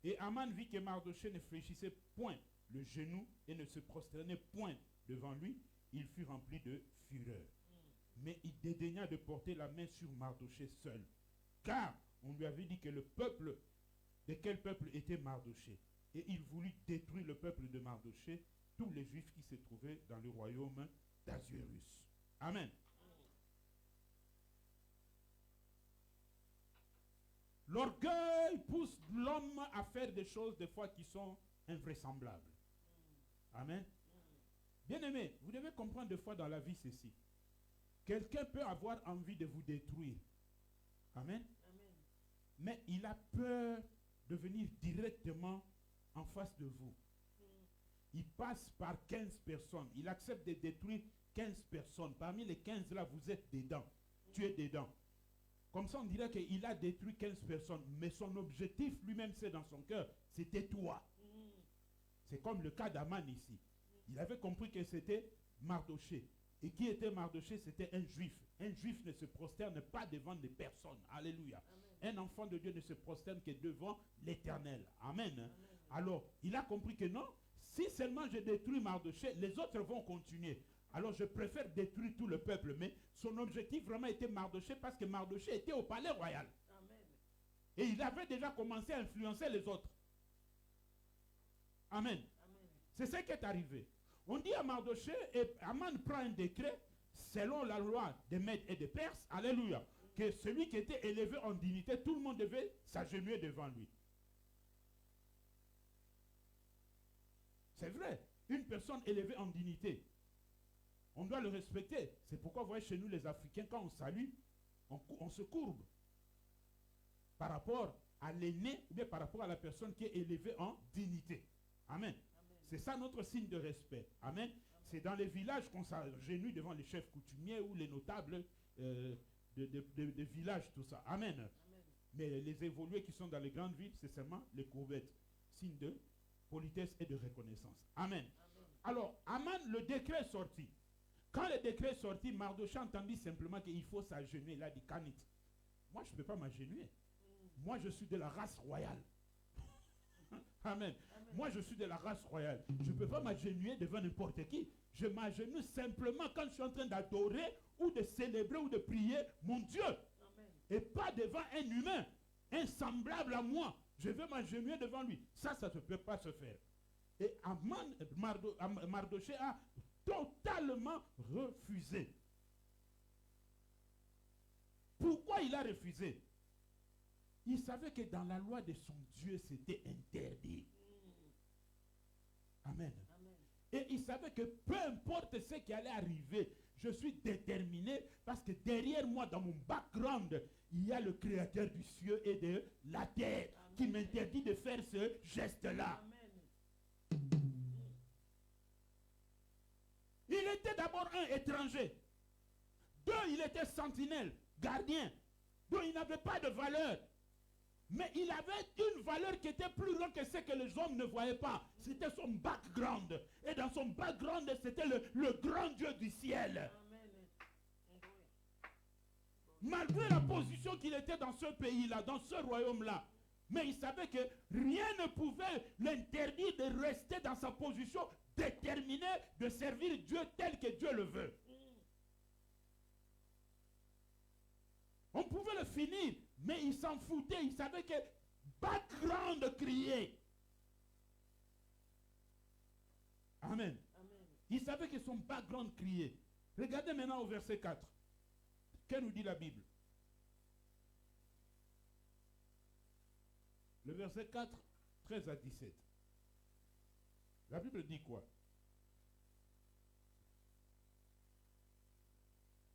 Et Aman vit que Mardochée ne fléchissait point le genou et ne se prosternait point devant lui, il fut rempli de fureur. Mais il dédaigna de porter la main sur Mardochée seul, car on lui avait dit que le peuple, de quel peuple était Mardochée? Et il voulut détruire le peuple de Mardochée, tous les juifs qui se trouvaient dans le royaume d'Assuérus. Amen. L'orgueil pousse l'homme à faire des choses des fois qui sont invraisemblables. Amen. Bien-aimés, vous devez comprendre des fois dans la vie ceci. Quelqu'un peut avoir envie de vous détruire. Amen. Amen. Mais il a peur de venir directement en face de vous. Il passe par 15 personnes. Il accepte de détruire 15 personnes. Parmi les 15 là, vous êtes dedans. Tu es dedans. Comme ça, on dirait qu'il a détruit 15 personnes. Mais son objectif lui-même, c'est dans son cœur. C'était toi. C'est comme le cas d'Aman ici. Il avait compris que c'était Mardochée. Et qui était Mardochée? C'était un juif. Un juif ne se prosterne pas devant des personnes. Alléluia. Amen. Un enfant de Dieu ne se prosterne que devant l'Éternel. Amen. Amen. Alors, il a compris que non, si seulement je détruis Mardochée, les autres vont continuer. Alors, je préfère détruire tout le peuple. Mais son objectif vraiment était Mardochée parce que Mardochée était au palais royal. Amen. Et il avait déjà commencé à influencer les autres. Amen. Amen. C'est ce qui est arrivé. On dit à Mardochée, et Aman prend un décret, selon la loi des Mèdes et des Perses, alléluia, que celui qui était élevé en dignité, tout le monde devait s'agenouiller devant lui. C'est vrai, une personne élevée en dignité, on doit le respecter. C'est pourquoi vous voyez chez nous les Africains, quand on salue, on se courbe par rapport à l'aîné ou bien par rapport à la personne qui est élevée en dignité. Amen. C'est ça notre signe de respect. Amen. C'est dans les villages qu'on s'agenouille devant les chefs coutumiers ou les notables de villages, tout ça. Amen. Amen. Mais les évolués qui sont dans les grandes villes, c'est seulement les courbettes. Signe de politesse et de reconnaissance. Amen. Amen. Alors, Aman, le décret est sorti. Quand le décret est sorti, Mardochée entendit simplement qu'il faut s'agenouiller. Il a dit, Kanit, moi je ne peux pas m'agenouiller. Moi je suis de la race royale. Amen. Moi, je suis de la race royale. Je ne peux pas m'agenouiller devant n'importe qui. Je m'agenouille simplement quand je suis en train d'adorer ou de célébrer ou de prier mon Dieu. Amen. Et pas devant un humain, un semblable à moi. Je veux m'agenouiller devant lui. Ça ne peut pas se faire. Et Mardochée a totalement refusé. Pourquoi il a refusé? Il savait que dans la loi de son Dieu, c'était interdit. Amen. Amen. Et il savait que peu importe ce qui allait arriver, je suis déterminé parce que derrière moi, dans mon background, il y a le créateur du ciel et de la terre. Amen. Qui m'interdit de faire ce geste-là. Il était d'abord un étranger. Deux, il était sentinelle, gardien. Donc il n'avait pas de valeur. Mais il avait une valeur qui était plus grande que ce que les hommes ne voyaient pas. C'était son background. Et dans son background, c'était le grand Dieu du ciel. Amen. Malgré la position qu'il était dans ce pays-là, dans ce royaume-là. Mais il savait que rien ne pouvait l'interdire de rester dans sa position déterminée de servir Dieu tel que Dieu le veut. On pouvait le finir, mais il s'en foutait. Il savait que background criait. Amen. Amen. Il savait que son background criait. Regardez maintenant au verset 4. Que nous dit la Bible? Le verset 4, 13 à 17. La Bible dit quoi?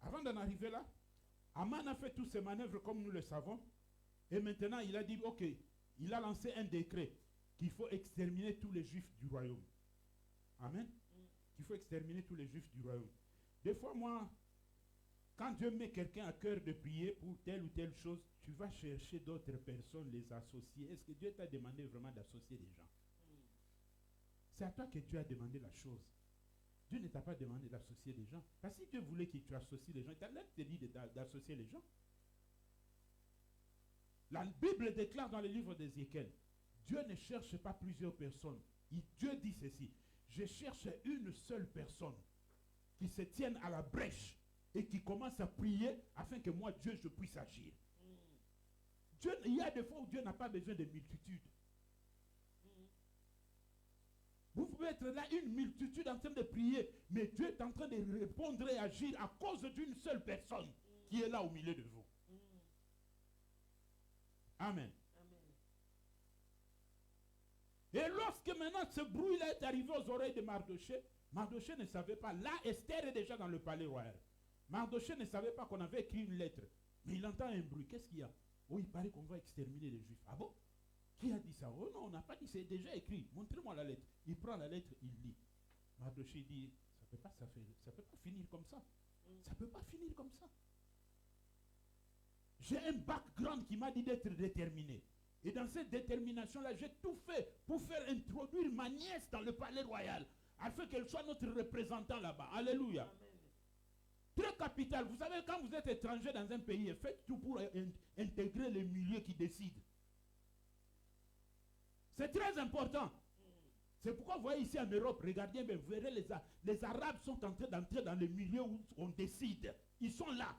Avant d'en arriver là, Aman a fait toutes ses manœuvres comme nous le savons. Et maintenant, il a dit, ok, il a lancé un décret qu'il faut exterminer tous les juifs du royaume. Amen. Qu'il faut exterminer tous les juifs du royaume. Des fois, moi, quand Dieu met quelqu'un à cœur de prier pour telle ou telle chose, tu vas chercher d'autres personnes, les associer. Est-ce que Dieu t'a demandé vraiment d'associer des gens? C'est à toi que Dieu a demandé la chose. Dieu ne t'a pas demandé d'associer des gens. Parce que si Dieu voulait que tu associes les gens, il t'a même dit d'associer les gens. La Bible déclare dans le livre d'Ézéchiel, Dieu ne cherche pas plusieurs personnes. Dieu dit ceci, je cherche une seule personne qui se tienne à la brèche et qui commence à prier afin que moi, Dieu, je puisse agir. Dieu, il y a des fois où Dieu n'a pas besoin de multitudes. Vous pouvez être là, une multitude en train de prier, mais Dieu est en train de répondre et agir à cause d'une seule personne qui est là au milieu de vous. Amen. Et lorsque maintenant ce bruit-là est arrivé aux oreilles de Mardochée, Mardochée ne savait pas. Là, Esther est déjà dans le palais royal. Mardochée ne savait pas qu'on avait écrit une lettre. Mais il entend un bruit. Qu'est-ce qu'il y a? Oh, il paraît qu'on va exterminer les Juifs. Ah bon? Qui a dit ça? Oh non, on n'a pas dit, c'est déjà écrit. Montrez-moi la lettre. Il prend la lettre, il lit. Mardochée dit, ça peut pas finir comme ça. Ça ne peut pas finir comme ça. J'ai un background qui m'a dit d'être déterminé. Et dans cette détermination-là, j'ai tout fait pour faire introduire ma nièce dans le palais royal, afin qu'elle soit notre représentant là-bas. Alléluia. Amen. Très capital. Vous savez, quand vous êtes étranger dans un pays, faites tout pour intégrer les milieux qui décident. C'est très important. C'est pourquoi vous voyez ici en Europe, regardez bien, vous verrez les Arabes sont en train d'entrer dans les milieux où on décide. Ils sont là.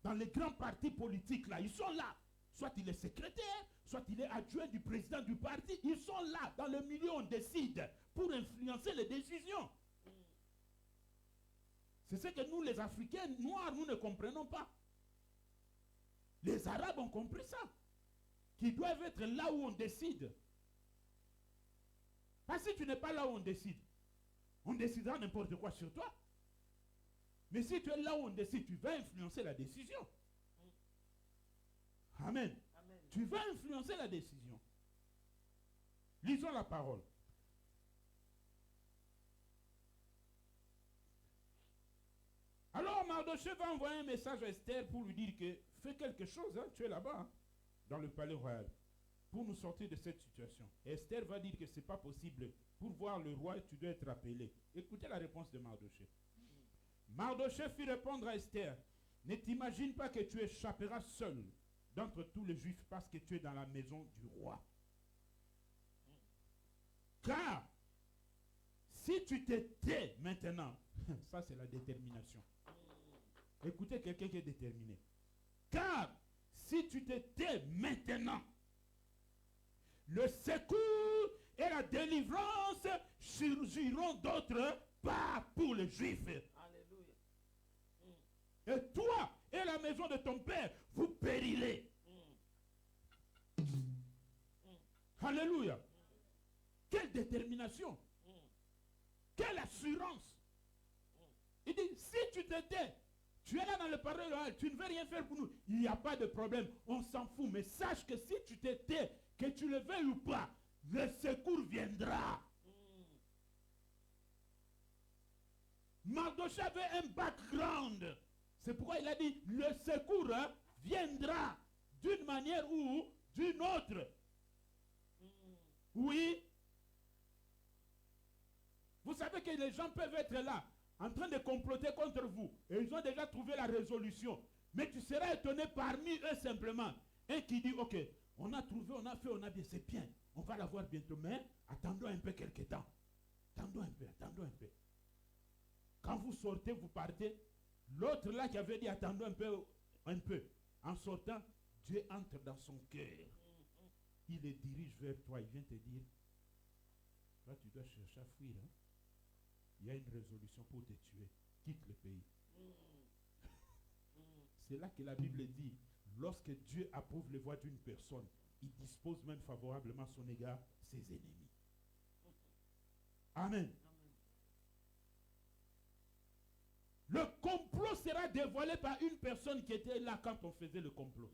Dans les grands partis politiques là, ils sont là. Soit il est secrétaire, soit il est adjoint du président du parti. Ils sont là, dans le milieu où on décide, pour influencer les décisions. C'est ce que nous, les Africains noirs, nous ne comprenons pas. Les Arabes ont compris ça. Qu'ils doivent être là où on décide. Parce que si tu n'es pas là où on décidera n'importe quoi sur toi. Mais si tu es là où on décide, tu vas influencer la décision. Amen. Amen. Tu vas influencer la décision. Lisons la parole. Alors Mardochée va envoyer un message à Esther pour lui dire que fais quelque chose, hein, tu es là-bas, hein, dans le palais royal, pour nous sortir de cette situation. Et Esther va dire que ce n'est pas possible. Pour voir le roi, tu dois être appelé. Écoutez la réponse de Mardochée. Mardochée fit répondre à Esther, ne t'imagine pas que tu échapperas seul d'entre tous les Juifs parce que tu es dans la maison du roi. Car si tu te tais maintenant, ça c'est la détermination. Écoutez quelqu'un qui est déterminé. Car si tu te tais maintenant, le secours et la délivrance surgiront d'autre part pour les Juifs. Alléluia. Et toi et la maison de ton père, vous périrez. Alléluia. Quelle détermination. Quelle assurance. Il dit, si tu te tais, tu es là dans le palais royal, tu ne veux rien faire pour nous. Il n'y a pas de problème, on s'en fout. Mais sache que si tu te tais, que tu le veuilles ou pas, le secours viendra. Mardochée avait un background. C'est pourquoi il a dit, le secours viendra d'une manière ou d'une autre. Oui. Vous savez que les gens peuvent être là, en train de comploter contre vous. Et ils ont déjà trouvé la résolution. Mais tu seras étonné parmi eux simplement. Un qui dit, ok, on a trouvé, on a fait, on a bien, c'est bien. On va l'avoir bientôt, mais attendons un peu quelques temps. Attendons un peu, attendons un peu. Quand vous sortez, vous partez. L'autre là qui avait dit, attendons un peu. En sortant, Dieu entre dans son cœur. Il les dirige vers toi. Il vient te dire, là tu dois chercher à fuir. Hein? Il y a une résolution pour te tuer. Quitte le pays. C'est là que la Bible dit, lorsque Dieu approuve les voies d'une personne, il dispose même favorablement à son égard ses ennemis. Amen. Le complot sera dévoilé par une personne qui était là quand on faisait le complot.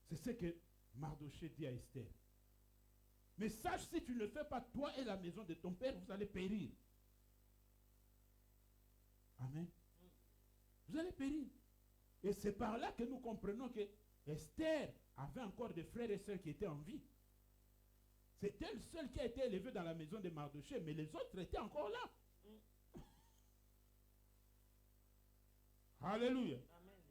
C'est ce que Mardochée dit à Esther. Mais sache, si tu ne le fais pas, toi et la maison de ton père, vous allez périr. Amen. Vous allez périr. Et c'est par là que nous comprenons que Esther avait encore des frères et sœurs qui étaient en vie. C'est elle seule qui a été élevée dans la maison de Mardochée, mais les autres étaient encore là. Alléluia. Amen.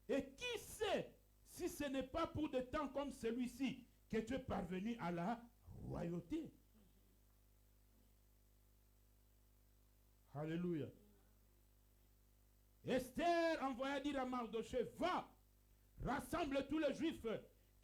Et qui sait si ce n'est pas pour des temps comme celui-ci que tu es parvenu à la royauté. Alléluia. Esther envoya dire à Mardochée, va, rassemble tous les Juifs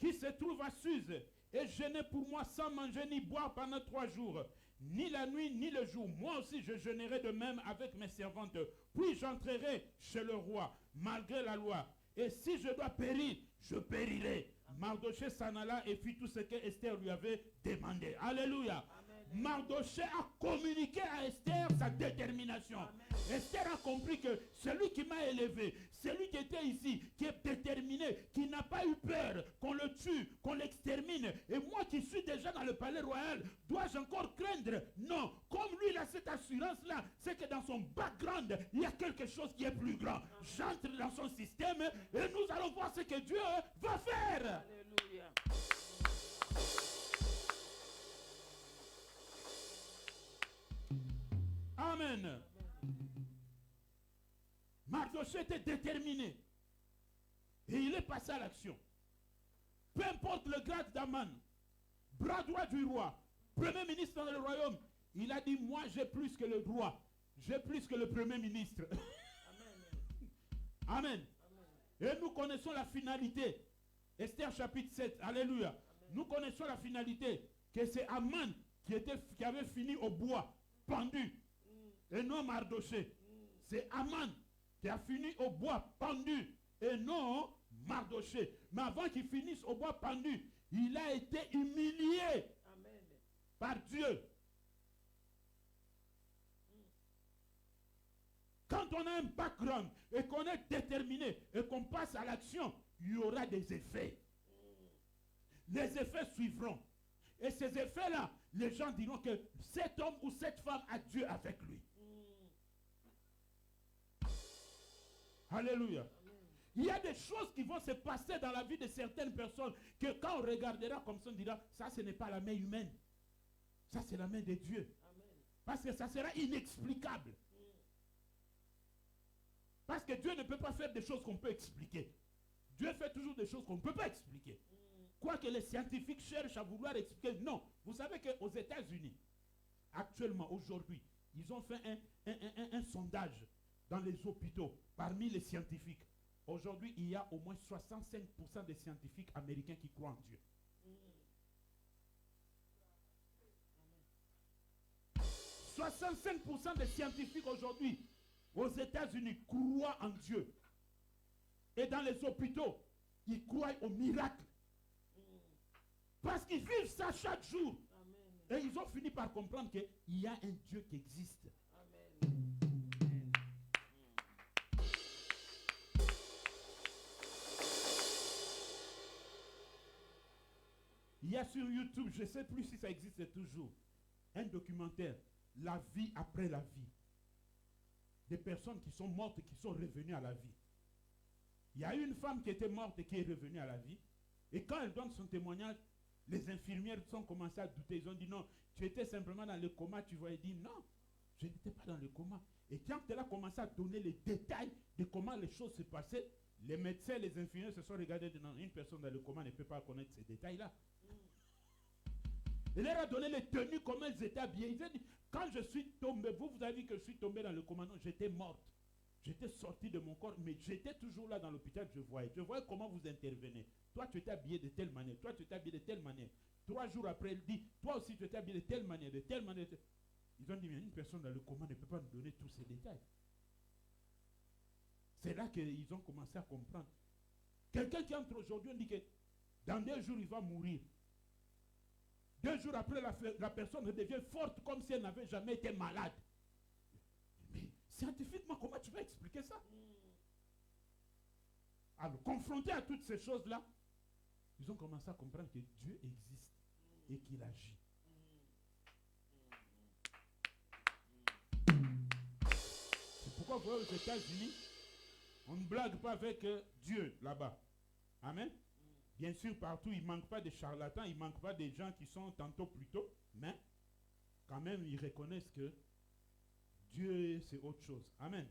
qui se trouvent à Suse et jeûnez pour moi sans manger ni boire pendant 3 jours, ni la nuit ni le jour. Moi aussi je jeûnerai de même avec mes servantes, puis j'entrerai chez le roi malgré la loi. Et si je dois périr, je périrai. Mardochée s'en alla et fit tout ce que Esther lui avait demandé. Alléluia. Amen. Mardochée a communiqué à Esther sa détermination. Amen. Esther a compris que celui qui m'a élevé, celui qui était ici, qui est déterminé, qui n'a pas eu peur qu'on le tue, qu'on l'extermine, et moi qui suis déjà dans le palais royal, dois-je encore craindre? Non. Comme lui, il a cette assurance-là, c'est que dans son background, il y a quelque chose qui est plus grand. J'entre dans son système et nous allons voir ce que Dieu va faire. Alléluia. Amen. Mardochée était déterminé. Et il est passé à l'action. Peu importe le grade d'Aman, bras droit du roi, premier ministre dans le royaume, il a dit, moi j'ai plus que le roi, j'ai plus que le premier ministre. Amen. Amen. Et nous connaissons la finalité. Esther chapitre 7, alléluia. Amen. Nous connaissons la finalité, que c'est Aman qui avait fini au bois, pendu, et non Mardochée. C'est Aman qui a fini au bois pendu et non Mardochée. Mais avant qu'il finisse au bois pendu, il a été humilié. Amen. Par Dieu. Quand on a un background et qu'on est déterminé et qu'on passe à l'action, il y aura des effets. Les effets suivront. Et ces effets-là, les gens diront que cet homme ou cette femme a Dieu avec lui. Alléluia. Amen. Il y a des choses qui vont se passer dans la vie de certaines personnes que quand on regardera comme ça, on dira, ça ce n'est pas la main humaine. Ça c'est la main de Dieu. Amen. Parce que ça sera inexplicable. Parce que Dieu ne peut pas faire des choses qu'on peut expliquer. Dieu fait toujours des choses qu'on ne peut pas expliquer. Quoique les scientifiques cherchent à vouloir expliquer. Non. Vous savez qu'aux États-Unis, actuellement, aujourd'hui, ils ont fait un sondage dans les hôpitaux, parmi les scientifiques. Aujourd'hui, il y a au moins 65% des scientifiques américains qui croient en Dieu. 65% des scientifiques aujourd'hui aux États-Unis croient en Dieu. Et dans les hôpitaux, ils croient au miracle. Parce qu'ils vivent ça chaque jour. Amen. Et ils ont fini par comprendre qu'il y a un Dieu qui existe. Amen. Il y a sur YouTube, je ne sais plus si ça existe toujours, un documentaire, la vie après la vie. Des personnes qui sont mortes et qui sont revenues à la vie. Il y a une femme qui était morte et qui est revenue à la vie. Et quand elle donne son témoignage, les infirmières ont commencé à douter. Ils ont dit non, tu étais simplement dans le coma. Tu voyais dire non, je n'étais pas dans le coma. Et quand elle a commencé à donner les détails de comment les choses se passaient, les médecins, les infirmiers se sont regardés dedans. Une personne dans le coma ne peut pas connaître ces détails-là. Il leur a donné les tenues, comment elles étaient habillées. Ils ont dit, quand je suis tombé, vous avez vu que je suis tombé dans le coma, non, j'étais morte. J'étais sorti de mon corps, mais j'étais toujours là dans l'hôpital, je voyais comment vous intervenez. Toi, tu étais habillé de telle manière, toi, tu étais habillé de telle manière. 3 jours après, elle dit, toi aussi, tu étais habillé de telle manière, de telle manière. Ils ont dit, mais une personne dans le coma ne peut pas nous donner tous ces détails. C'est là qu'ils ont commencé à comprendre. Quelqu'un qui entre aujourd'hui, on dit que dans 2 jours, il va mourir. 2 jours après, la personne devient forte comme si elle n'avait jamais été malade. Mais scientifiquement, comment tu vas expliquer ça? Alors, confrontés à toutes ces choses-là, ils ont commencé à comprendre que Dieu existe et qu'il agit. C'est pourquoi vous voyez aux États-Unis, on ne blague pas avec Dieu là-bas. Amen. Bien sûr, partout, il ne manque pas de charlatans, il ne manque pas de gens qui sont tantôt plus tôt, mais quand même, ils reconnaissent que Dieu, c'est autre chose. Amen.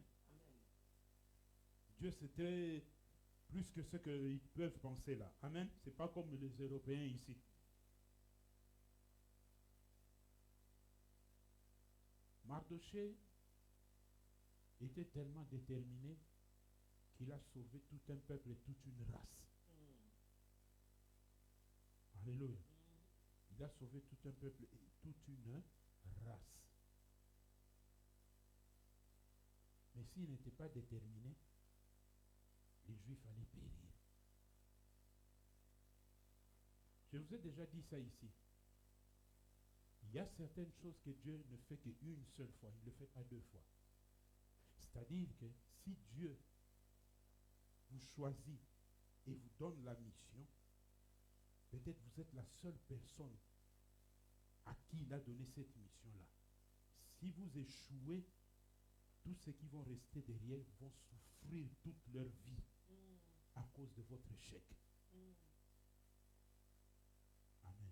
Dieu, c'était plus que ce qu'ils peuvent penser là. Amen. Ce n'est pas comme les Européens ici. Mardochée était tellement déterminé qu'il a sauvé tout un peuple et toute une race. Alléluia. Il a sauvé tout un peuple et toute une race. Mais s'il n'était pas déterminé, les Juifs allaient périr. Je vous ai déjà dit ça ici. Il y a certaines choses que Dieu ne fait qu'une seule fois. Il ne le fait pas 2 fois. C'est-à-dire que si Dieu vous choisit et vous donne la mission, peut-être vous êtes la seule personne à qui il a donné cette mission-là. Si vous échouez, tous ceux qui vont rester derrière vont souffrir toute leur vie à cause de votre échec. Amen.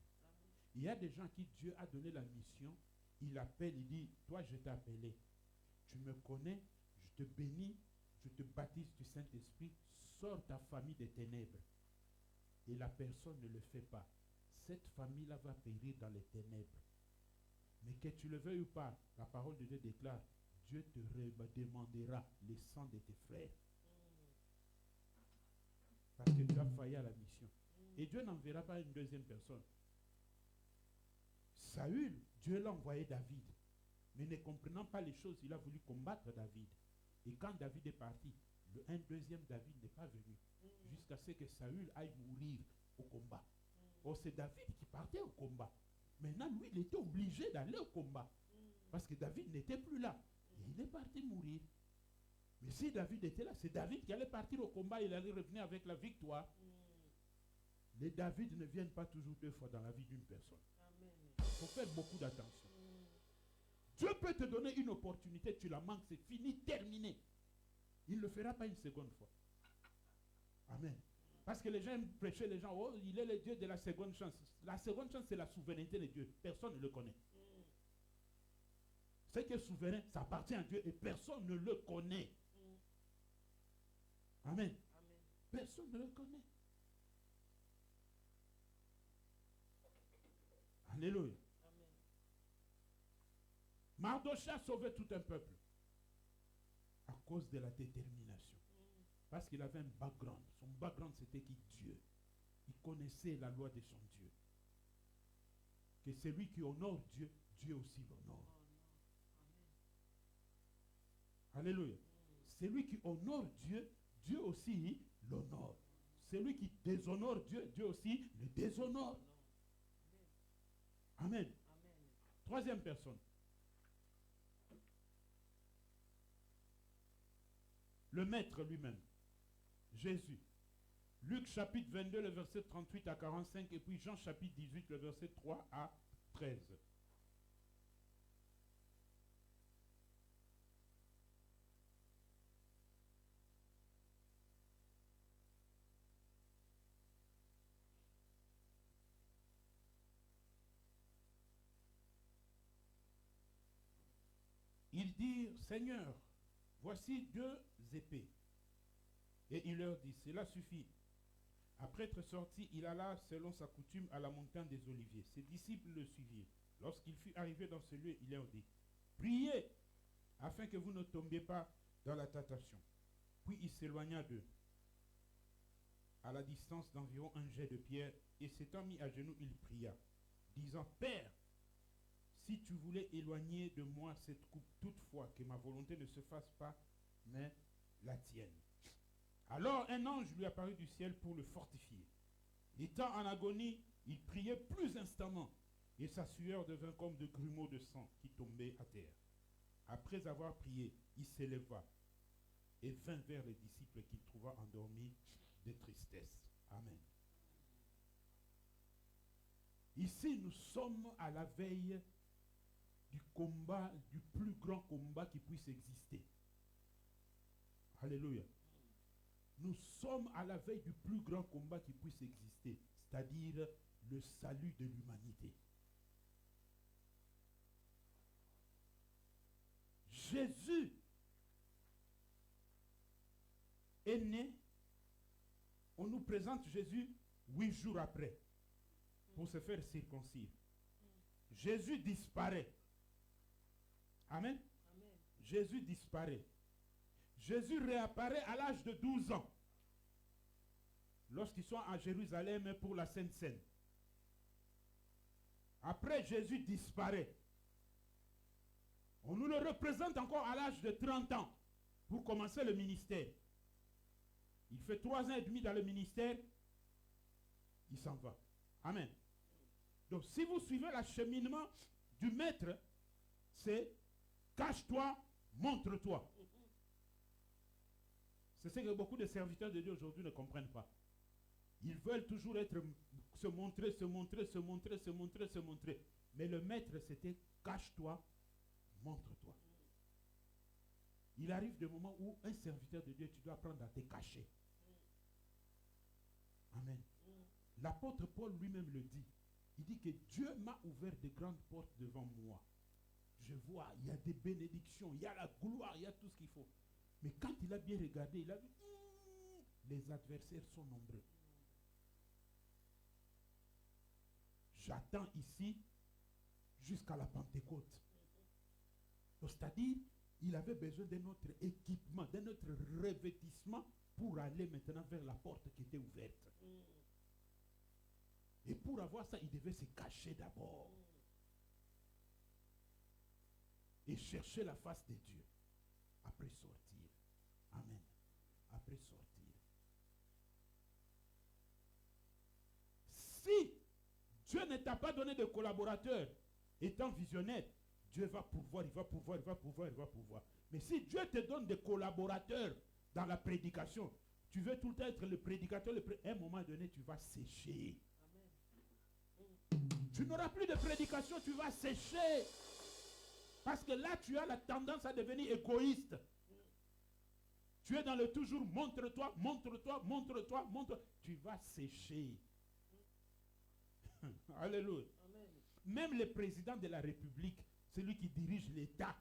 Il y a des gens à qui Dieu a donné la mission, il appelle, il dit, toi je t'ai appelé, tu me connais, je te bénis, je te baptise du Saint-Esprit, sors ta famille des ténèbres. Et la personne ne le fait pas. Cette famille-là va périr dans les ténèbres. Mais que tu le veuilles ou pas, la parole de Dieu déclare, Dieu te demandera le sang de tes frères. Parce que tu as failli à la mission. Et Dieu n'enverra pas une deuxième personne. Saül, Dieu l'a envoyé David. Mais ne comprenant pas les choses, il a voulu combattre David. Et quand David est parti, un deuxième David n'est pas venu. Jusqu'à ce que Saül aille mourir au combat. Oh, c'est David qui partait au combat. Maintenant, lui, il était obligé d'aller au combat. Parce que David n'était plus là. Et il est parti mourir. Mais si David était là, c'est David qui allait partir au combat, il allait revenir avec la victoire. Les David ne viennent pas toujours 2 fois dans la vie d'une personne. Il faut faire beaucoup d'attention. Dieu peut te donner une opportunité, tu la manques, c'est fini, terminé. Il ne le fera pas une seconde fois. Amen. Parce que les gens aiment prêcher les gens, oh, il est le Dieu de la seconde chance. La seconde chance, c'est la souveraineté de Dieu. Personne ne le connaît. Ce qui est souverain, ça appartient à Dieu et personne ne le connaît. Amen. Personne ne le connaît. Alléluia. Mardochée a sauvé tout un peuple à cause de la détermination. Parce qu'il avait un background. Son background, c'était qui? Dieu. Il connaissait la loi de son Dieu. Que celui qui honore Dieu, Dieu aussi l'honore. Alléluia. Celui qui honore Dieu, Dieu aussi l'honore. Celui qui déshonore Dieu, Dieu aussi le déshonore. Amen. Troisième personne. Le maître lui-même. Jésus. Luc chapitre 22, le verset 38 à 45, et puis Jean chapitre 18, le verset 3 à 13. Il Ils dirent, Seigneur, voici 2 épées. Et il leur dit, cela suffit. Après être sorti, il alla selon sa coutume à la montagne des Oliviers. Ses disciples le suivirent. Lorsqu'il fut arrivé dans ce lieu, il leur dit, priez, afin que vous ne tombiez pas dans la tentation. Puis il s'éloigna d'eux, à la distance d'environ un jet de pierre, et s'étant mis à genoux, il pria, disant, Père, si tu voulais éloigner de moi cette coupe, toutefois que ma volonté ne se fasse pas, mais la tienne. Alors un ange lui apparut du ciel pour le fortifier. Étant en agonie, il priait plus instamment, et sa sueur devint comme de grumeaux de sang qui tombaient à terre. Après avoir prié, il s'éleva et vint vers les disciples qu'il trouva endormis de tristesse. Amen. Ici, nous sommes à la veille du combat, du plus grand combat qui puisse exister. Alléluia. Nous sommes à la veille du plus grand combat qui puisse exister, c'est-à-dire le salut de l'humanité. Jésus est né, on nous présente Jésus 8 jours après pour se faire circoncire. Jésus disparaît. Amen. Amen. Jésus disparaît. Jésus réapparaît à l'âge de 12 ans. Lorsqu'ils sont à Jérusalem pour la Sainte Seine. Après, Jésus disparaît. On nous le représente encore à l'âge de 30 ans pour commencer le ministère. Il fait 3 ans et demi dans le ministère. Il s'en va. Amen. Donc, si vous suivez l'acheminement du maître, c'est cache-toi, montre-toi. C'est ce que beaucoup de serviteurs de Dieu aujourd'hui ne comprennent pas. Ils veulent toujours se montrer, se montrer, se montrer, se montrer, se montrer. Mais le maître, c'était cache-toi, montre-toi. Il arrive des moments où un serviteur de Dieu, tu dois apprendre à te cacher. Amen. L'apôtre Paul lui-même le dit. Il dit que Dieu m'a ouvert de grandes portes devant moi. Je vois, il y a des bénédictions, il y a la gloire, il y a tout ce qu'il faut. Mais quand il a bien regardé, il a vu, les adversaires sont nombreux. J'attends ici jusqu'à la Pentecôte. C'est-à-dire, il avait besoin d'un autre équipement, d'un autre revêtissement pour aller maintenant vers la porte qui était ouverte. Et pour avoir ça, il devait se cacher d'abord. Et chercher la face de Dieu. Après sortir. Amen. Après sortir. Si Dieu ne t'a pas donné de collaborateur, étant visionnaire, Dieu va pouvoir, il va pouvoir, il va pouvoir, il va pouvoir. Mais si Dieu te donne des collaborateurs dans la prédication, tu veux tout le temps être le prédicateur, à un moment donné, tu vas sécher. Amen. Tu n'auras plus de prédication, tu vas sécher. Parce que là, tu as la tendance à devenir égoïste. Tu es dans le toujours montre-toi, montre-toi, montre-toi, montre-toi. Tu vas sécher. Alléluia. Amen. Même le président de la République, celui qui dirige l'État,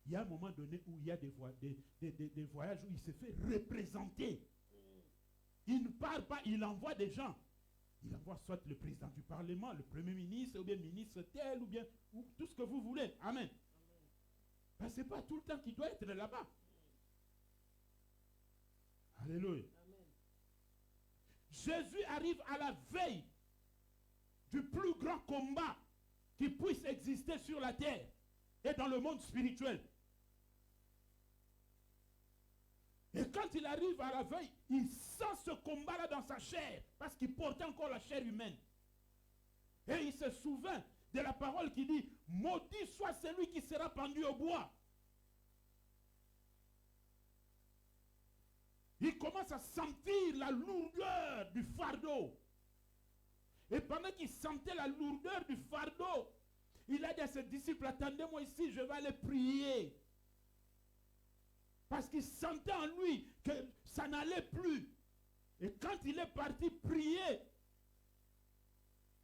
il y a un moment donné où il y a des voyages où il se fait représenter. Il ne part pas, il envoie des gens. Il envoie soit le président du Parlement, le Premier ministre, ou bien ministre tel, ou bien ou tout ce que vous voulez. Amen. Ce n'est pas tout le temps qu'il doit être là-bas. Alléluia. Amen. Jésus arrive à la veille du plus grand combat qui puisse exister sur la terre et dans le monde spirituel. Et quand il arrive à la veille, il sent ce combat-là dans sa chair, parce qu'il portait encore la chair humaine. Et il se souvint de la parole qui dit, maudit soit celui qui sera pendu au bois. Il commence à sentir la lourdeur du fardeau. Et pendant qu'il sentait la lourdeur du fardeau, il a dit à ses disciples, attendez-moi ici, je vais aller prier. Parce qu'il sentait en lui que ça n'allait plus. Et quand il est parti prier,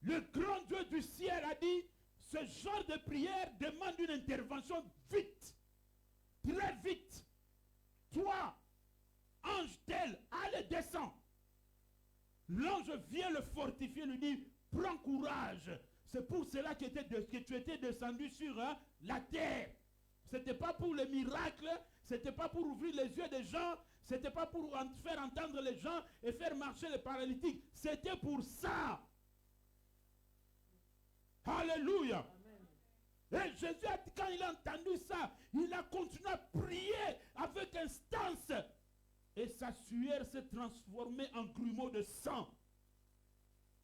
le grand Dieu du ciel a dit, ce genre de prière demande une intervention vite. très vite. Toi, ange tel, allez, descends. L'ange vient le fortifier, lui dit, prends courage. C'est pour cela que tu étais descendu sur la terre. Ce n'était pas pour les miracles, ce n'était pas pour ouvrir les yeux des gens, ce n'était pas pour faire entendre les gens et faire marcher les paralytiques. C'était pour ça. Alléluia. Et Jésus, quand il a entendu ça, il a continué à prier avec instance. Et sa sueur s'est transformée en grumeaux de sang.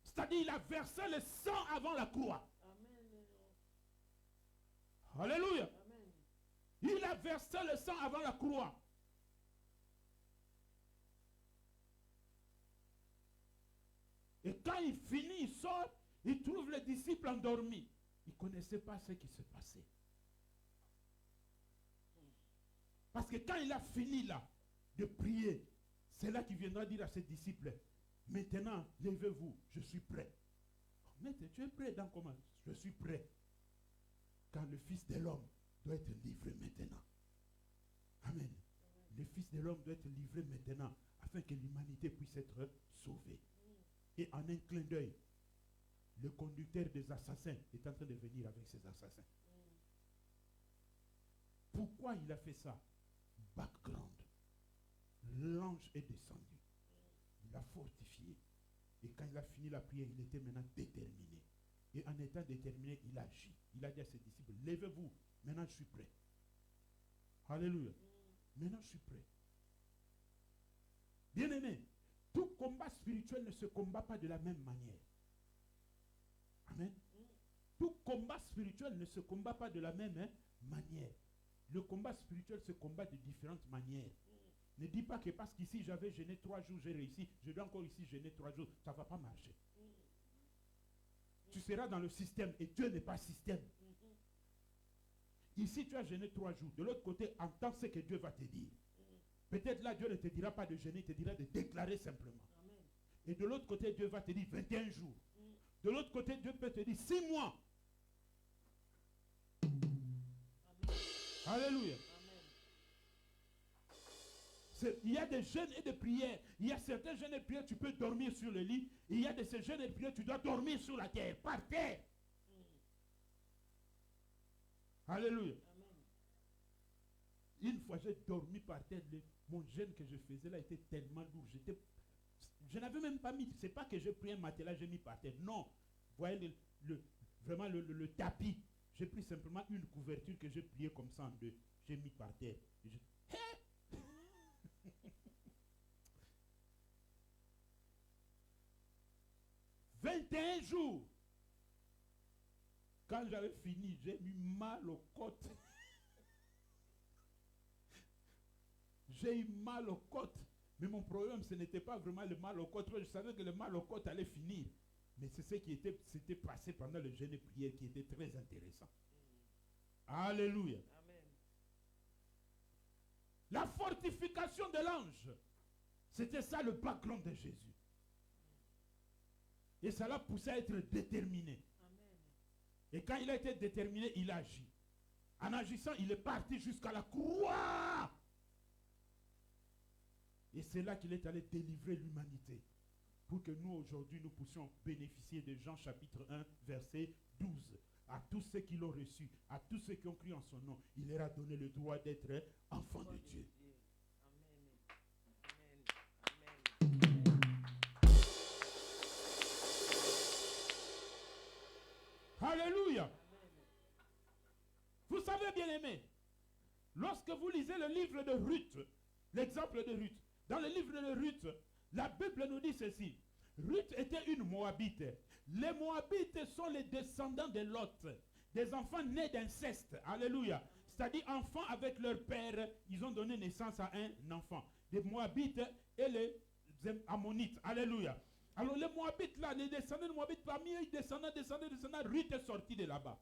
C'est-à-dire il a versé le sang avant la croix. Alléluia. Il a versé le sang avant la croix. Et quand il finit, il sort, il trouve les disciples endormis. Il ne connaissait pas ce qui se passait. Parce que quand il a fini là de prier, c'est là qu'il viendra dire à ses disciples, maintenant, levez-vous, je suis prêt. Maître, tu es prêt dans comment? Je suis prêt. Quand le Fils de l'homme doit être livré maintenant. Amen. Le Fils de l'homme doit être livré maintenant afin que l'humanité puisse être sauvée. Et en un clin d'œil, le conducteur des assassins est en train de venir avec ses assassins. Pourquoi il a fait ça? Background. L'ange est descendu. Il a fortifié. Et quand il a fini la prière, il était maintenant déterminé. Et en étant déterminé, il a agi. Il a dit à ses disciples, levez-vous, maintenant je suis prêt. Alléluia. Maintenant je suis prêt. Bien-aimé, tout combat spirituel ne se combat pas de la même manière. Amen. Tout combat spirituel ne se combat pas de la même manière. Le combat spirituel se combat de différentes manières. Ne dis pas que parce qu'ici j'avais jeûné 3 jours, j'ai réussi, je dois encore ici jeûner 3 jours. Ça ne va pas marcher. Tu seras dans le système et Dieu n'est pas système. Ici tu as jeûné 3 jours. De l'autre côté, entends ce que Dieu va te dire. Peut-être là Dieu ne te dira pas de jeûner, il te dira de déclarer simplement. Et de l'autre côté, Dieu va te dire 21 jours. De l'autre côté, Dieu peut te dire 6 mois. Alléluia. Il y a des jeûnes et des prières. Il y a certains jeûnes et prières, tu peux dormir sur le lit. Et il y a de ces jeûnes et prières, tu dois dormir sur la terre, par terre. Alléluia. Une fois, j'ai dormi par terre. Mon jeûne que je faisais là était tellement lourd. Je n'avais même pas mis. C'est pas que j'ai pris un matelas, j'ai mis par terre. Non. Vous voyez vraiment le tapis. J'ai pris simplement une couverture que j'ai pliée comme ça en deux. J'ai mis par terre. 21 jours. Quand j'avais fini, j'ai eu mal aux côtes. J'ai eu mal aux côtes. Mais mon problème, ce n'était pas vraiment le mal aux côtes. Je savais que le mal aux côtes allait finir. Mais c'est ce qui s'était passé pendant le jeûne et prière qui était très intéressant. Alléluia. Amen. La fortification de l'ange, c'était ça le background de Jésus. Et ça l'a poussé à être déterminé. Amen. Et quand il a été déterminé, il agit. En agissant, il est parti jusqu'à la croix. Et c'est là qu'il est allé délivrer l'humanité. Pour que nous, aujourd'hui, nous puissions bénéficier de Jean chapitre 1, verset 12. À tous ceux qui l'ont reçu, à tous ceux qui ont cru en son nom, il leur a donné le droit d'être enfants de Dieu. Alléluia. Vous savez, bien aimé, lorsque vous lisez le livre de Ruth, l'exemple de Ruth, dans le livre de Ruth, la Bible nous dit ceci. Ruth était une Moabite. Les Moabites sont les descendants de Lot, des enfants nés d'inceste. Alléluia. C'est-à-dire enfants avec leur père, ils ont donné naissance à un enfant. Les Moabites et les Ammonites. Alléluia. Alors les Moabites là, les descendants de Moabites, parmi eux, descendants, Ruth est sortie de là-bas.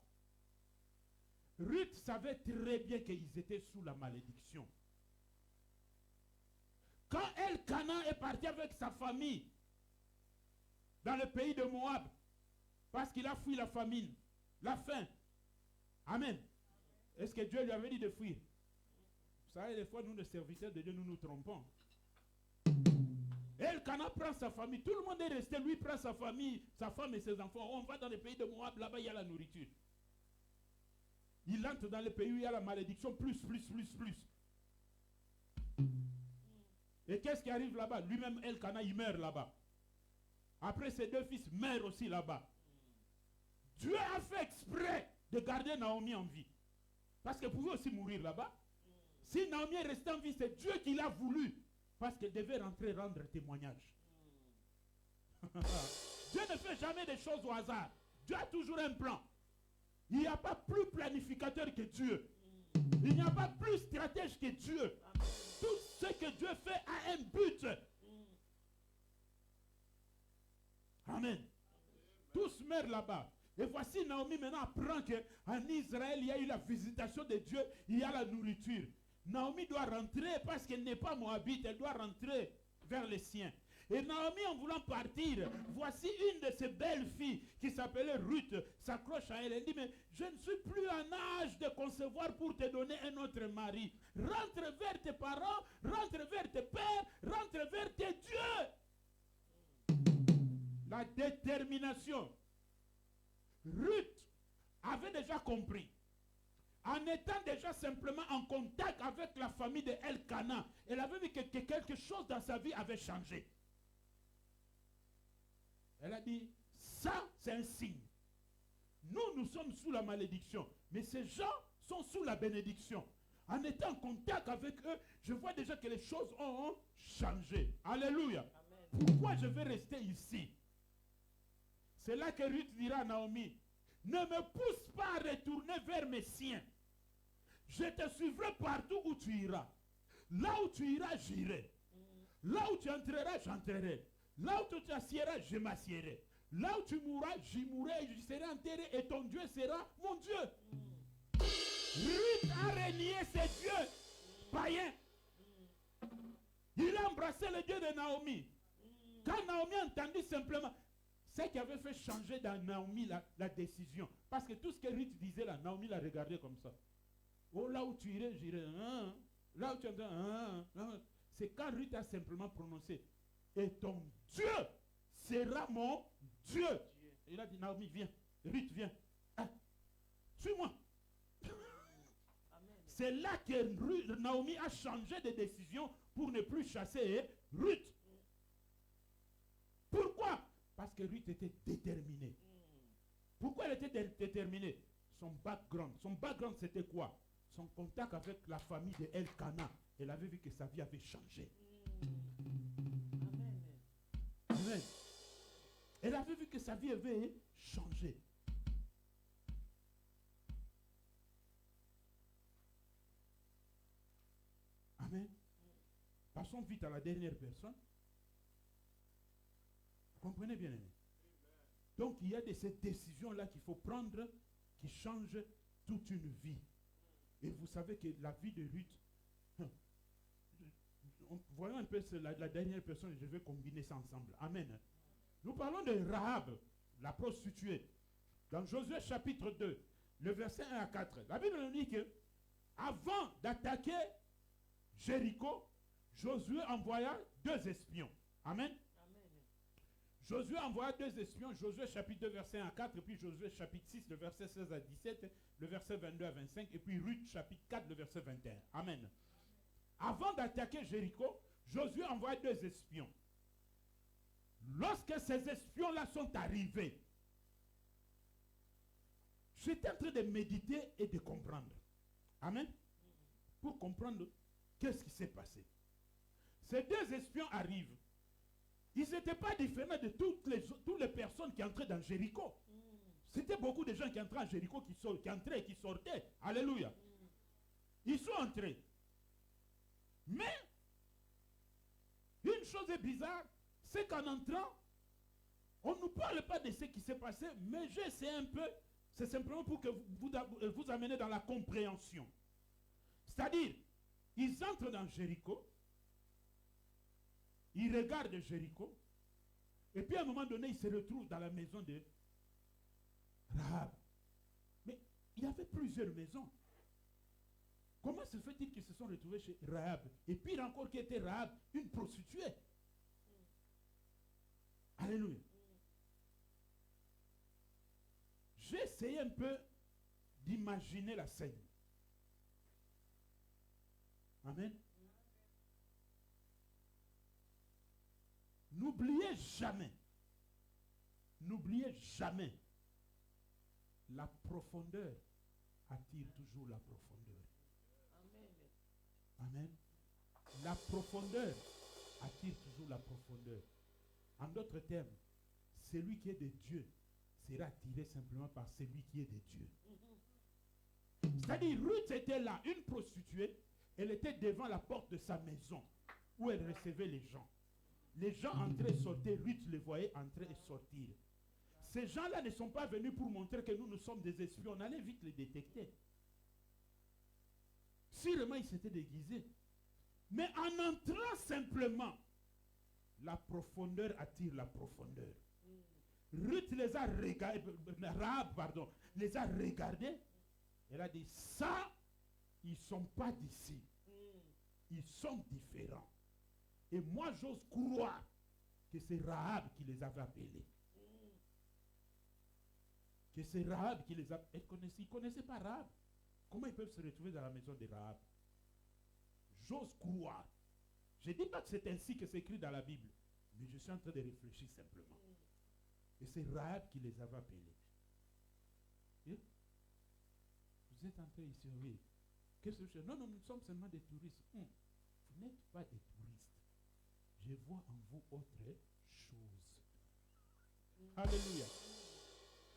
Ruth savait très bien qu'ils étaient sous la malédiction. Quand Elkanah est parti avec sa famille dans le pays de Moab, parce qu'il a fui la famine, la faim. Amen. Est-ce que Dieu lui avait dit de fuir? Vous savez, des fois, nous, les serviteurs de Dieu, nous nous trompons. Elkana prend sa famille. Tout le monde est resté. Lui prend sa famille, sa femme et ses enfants. On va dans les pays de Moab. Là-bas, il y a la nourriture. Il entre dans les pays où il y a la malédiction. Plus. Et qu'est-ce qui arrive là-bas? Lui-même, Elkana, il meurt là-bas. Après, ses 2 fils meurent aussi là-bas. Dieu a fait exprès de garder Naomi en vie. Parce qu'elle pouvait aussi mourir là-bas. Si Naomi est restée en vie, c'est Dieu qui l'a voulu. Parce qu'elle devait rentrer rendre témoignage. Dieu ne fait jamais des choses au hasard. Dieu a toujours un plan. Il n'y a pas plus planificateur que Dieu. Il n'y a pas plus stratège que Dieu. Tout ce que Dieu fait a un but. Amen. Tous meurent là-bas. Et voici Naomi maintenant apprend qu'en Israël, il y a eu la visitation de Dieu, il y a la nourriture. Naomi doit rentrer parce qu'elle n'est pas moabite, elle doit rentrer vers les siens. Et Naomi, en voulant partir, voici une de ses belles filles qui s'appelait Ruth, s'accroche à elle. Elle dit, mais je ne suis plus en âge de concevoir pour te donner un autre mari. Rentre vers tes parents, rentre vers tes pères, rentre vers tes dieux. La détermination. Ruth avait déjà compris. En étant déjà simplement en contact avec la famille de Elkana, elle avait vu que quelque chose dans sa vie avait changé. Elle a dit, ça c'est un signe. Nous sommes sous la malédiction, mais ces gens sont sous la bénédiction. En étant en contact avec eux, je vois déjà que les choses ont changé. Alléluia. Amen. Pourquoi je vais rester ici? C'est là que Ruth dira à Naomi, ne me pousse pas à retourner vers mes siens. Je te suivrai partout où tu iras. Là où tu iras, j'irai. Là où tu entreras, j'entrerai. Là où tu t'assieras, je m'assierai. Là où tu mourras, j'y mourrai, je serai enterré et ton Dieu sera mon Dieu. Ruth a renié ses dieux païens. Il a embrassé le Dieu de Naomi. Quand Naomi a entendu simplement, ce qui avait fait changer dans Naomi la décision. Parce que tout ce que Ruth disait là, Naomi l'a regardé comme ça. Oh, là où tu irais, j'irai. Là où tu entends, c'est quand Ruth a simplement prononcé, et ton Dieu sera mon Dieu. Il a dit, Naomi, viens. Ruth, viens. Ah, suis-moi. C'est là que Naomi a changé de décision pour ne plus chasser Ruth. Pourquoi? Parce que Ruth était déterminée. Pourquoi elle était déterminée? Son background c'était quoi? Son contact avec la famille de Elkana. Elle avait vu que sa vie avait changé. Amen. Amen. Elle avait vu que sa vie avait changé. Amen. Passons vite à la dernière personne. Vous comprenez bien, aimé? Donc il y a de ces décisions-là qu'il faut prendre qui changent toute une vie. Et vous savez que la vie de Ruth, voyons un peu la dernière personne, je vais combiner ça ensemble. Amen. Nous parlons de Rahab, la prostituée. Dans Josué chapitre 2, le verset 1 à 4, la Bible nous dit que avant d'attaquer Jéricho, Josué envoya 2 espions. Amen. Josué envoya 2 espions, Josué chapitre 2, verset 1 à 4, et puis Josué chapitre 6, le verset 16 à 17, le verset 22 à 25, et puis Ruth chapitre 4, le verset 21. Amen. Avant d'attaquer Jéricho, Josué envoya 2 espions. Lorsque ces espions-là sont arrivés, j'étais en train de méditer et de comprendre. Amen. Pour comprendre qu'est-ce qui s'est passé. Ces 2 espions arrivent. Ils n'étaient pas différents de toutes les personnes qui entraient dans Jéricho. C'était beaucoup de gens qui entraient en Jéricho, qui entraient et qui sortaient. Alléluia. Ils sont entrés. Mais, une chose est bizarre, c'est qu'en entrant, on ne nous parle pas de ce qui s'est passé, mais j'essaie un peu, c'est simplement pour que vous amenez dans la compréhension. C'est-à-dire, ils entrent dans Jéricho, ils regardent Jéricho, et puis à un moment donné, ils se retrouvent dans la maison de Rahab. Mais il y avait plusieurs maisons. Comment se fait-il qu'ils se sont retrouvés chez Rahab? Et pire encore, qui était Rahab, une prostituée. Alléluia. J'ai essayé un peu d'imaginer la scène. Amen. N'oubliez jamais, la profondeur attire toujours la profondeur. Amen. La profondeur attire toujours la profondeur. En d'autres termes, celui qui est de Dieu sera attiré simplement par celui qui est de Dieu. C'est-à-dire, Ruth était là, une prostituée, elle était devant la porte de sa maison où elle recevait les gens. Les gens entraient et sortaient, Ruth les voyait entrer et sortir. Ces gens-là ne sont pas venus pour montrer que nous sommes des espions, on allait vite les détecter. Sûrement, ils s'étaient déguisés. Mais en entrant simplement, la profondeur attire la profondeur. Ruth les a regardés, Rahab, les a regardés. Elle a dit, ça, ils ne sont pas d'ici. Ils sont différents. Et moi, j'ose croire que c'est Rahab qui les avait appelés. Que c'est Rahab qui les a... Ils ne connaissaient pas Rahab. Comment ils peuvent se retrouver dans la maison de Rahab? J'ose croire. Je ne dis pas que c'est ainsi que c'est écrit dans la Bible. Mais je suis en train de réfléchir simplement. Et c'est Rahab qui les avait appelés. Et vous êtes entrés ici, oui. Qu'est-ce que je fais? Non, nous sommes seulement des touristes. Vous n'êtes pas des touristes. Je vois en vous autre chose. Alléluia.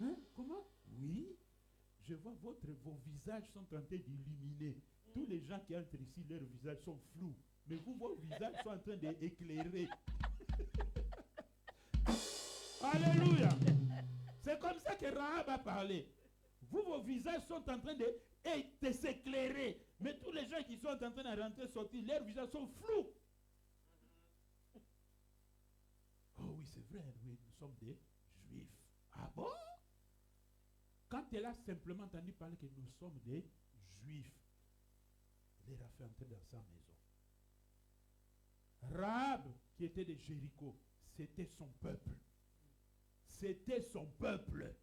Hein? Comment? Oui. Je vois vos visages sont en train d'illuminer. Tous les gens qui entrent ici, leurs visages sont flous. Mais vous, vos visages sont en train d'éclairer. Alléluia. C'est comme ça que Rahab a parlé. Vous, vos visages sont en train de s'éclairer. Mais tous les gens qui sont en train de rentrer, sortir, leurs visages sont flous. Oh oui, c'est vrai, oui, nous sommes des Juifs. Ah bon? Quand elle a simplement entendu parler que nous sommes des Juifs, elle a fait entrer dans sa maison. Rahab, qui était de Jéricho, c'était son peuple. C'était son peuple.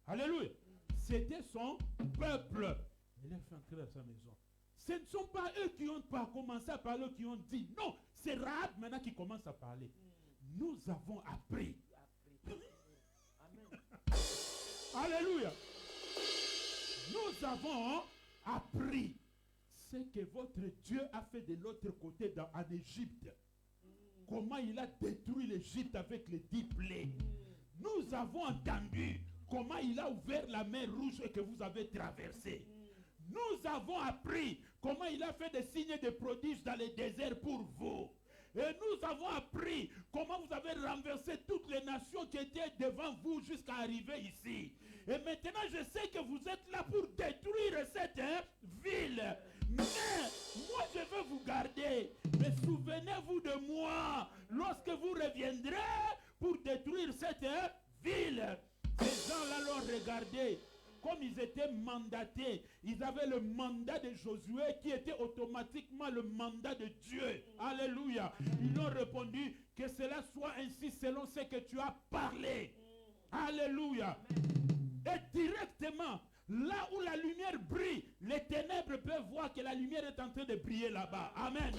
Alléluia. C'était son peuple. Elle a fait entrer dans sa maison. Ce ne sont pas eux qui ont pas commencé à parler, qui ont dit. Non, c'est Rahab maintenant qui commence à parler. Nous avons appris. Alléluia. Nous avons appris ce que votre Dieu a fait de l'autre côté en Égypte. Comment il a détruit l'Égypte avec les 10 plaies. Nous avons entendu comment il a ouvert la mer rouge et que vous avez traversé. Nous avons appris comment il a fait des signes de prodiges dans les déserts pour vous. Et nous avons appris comment vous avez renversé toutes les nations qui étaient devant vous jusqu'à arriver ici. Et maintenant, je sais que vous êtes là pour détruire cette ville. Mais moi, je veux vous garder. Mais souvenez-vous de moi lorsque vous reviendrez pour détruire cette ville. Ces gens-là l'ont regardé. Comme ils étaient mandatés, ils avaient le mandat de Josué qui était automatiquement le mandat de Dieu. Alléluia. Ils ont répondu que cela soit ainsi selon ce que tu as parlé. Alléluia. Et directement, là où la lumière brille, les ténèbres peuvent voir que la lumière est en train de briller là-bas. Amen.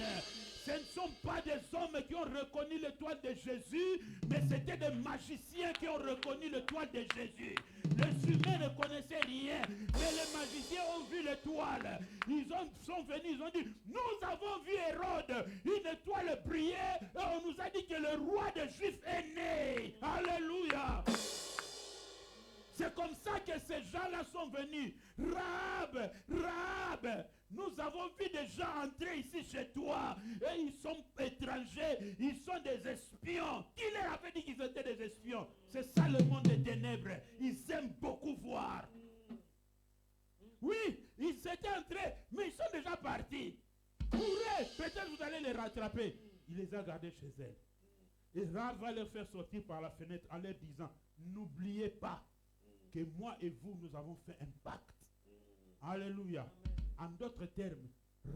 Ce ne sont pas des hommes qui ont reconnu l'étoile de Jésus, mais c'était des magiciens qui ont reconnu l'étoile de Jésus. Les humains ne connaissaient rien, mais les magiciens ont vu l'étoile. Ils sont venus, ils ont dit, nous avons vu Hérode, une étoile briller, et on nous a dit que le roi des Juifs est né. Alléluia. C'est comme ça que ces gens-là sont venus. Rahab, Rahab, nous avons vu des gens entrer ici chez toi. Et ils sont étrangers, ils sont des espions. Qui leur avait dit qu'ils étaient des espions? C'est ça le monde des ténèbres. Ils aiment beaucoup voir. Oui, ils étaient entrés, mais ils sont déjà partis. Courez, peut-être vous allez les rattraper. Il les a gardés chez elle. Et Rahab va les faire sortir par la fenêtre en leur disant, n'oubliez pas que moi et vous, nous avons fait un pacte. Alléluia. En d'autres termes,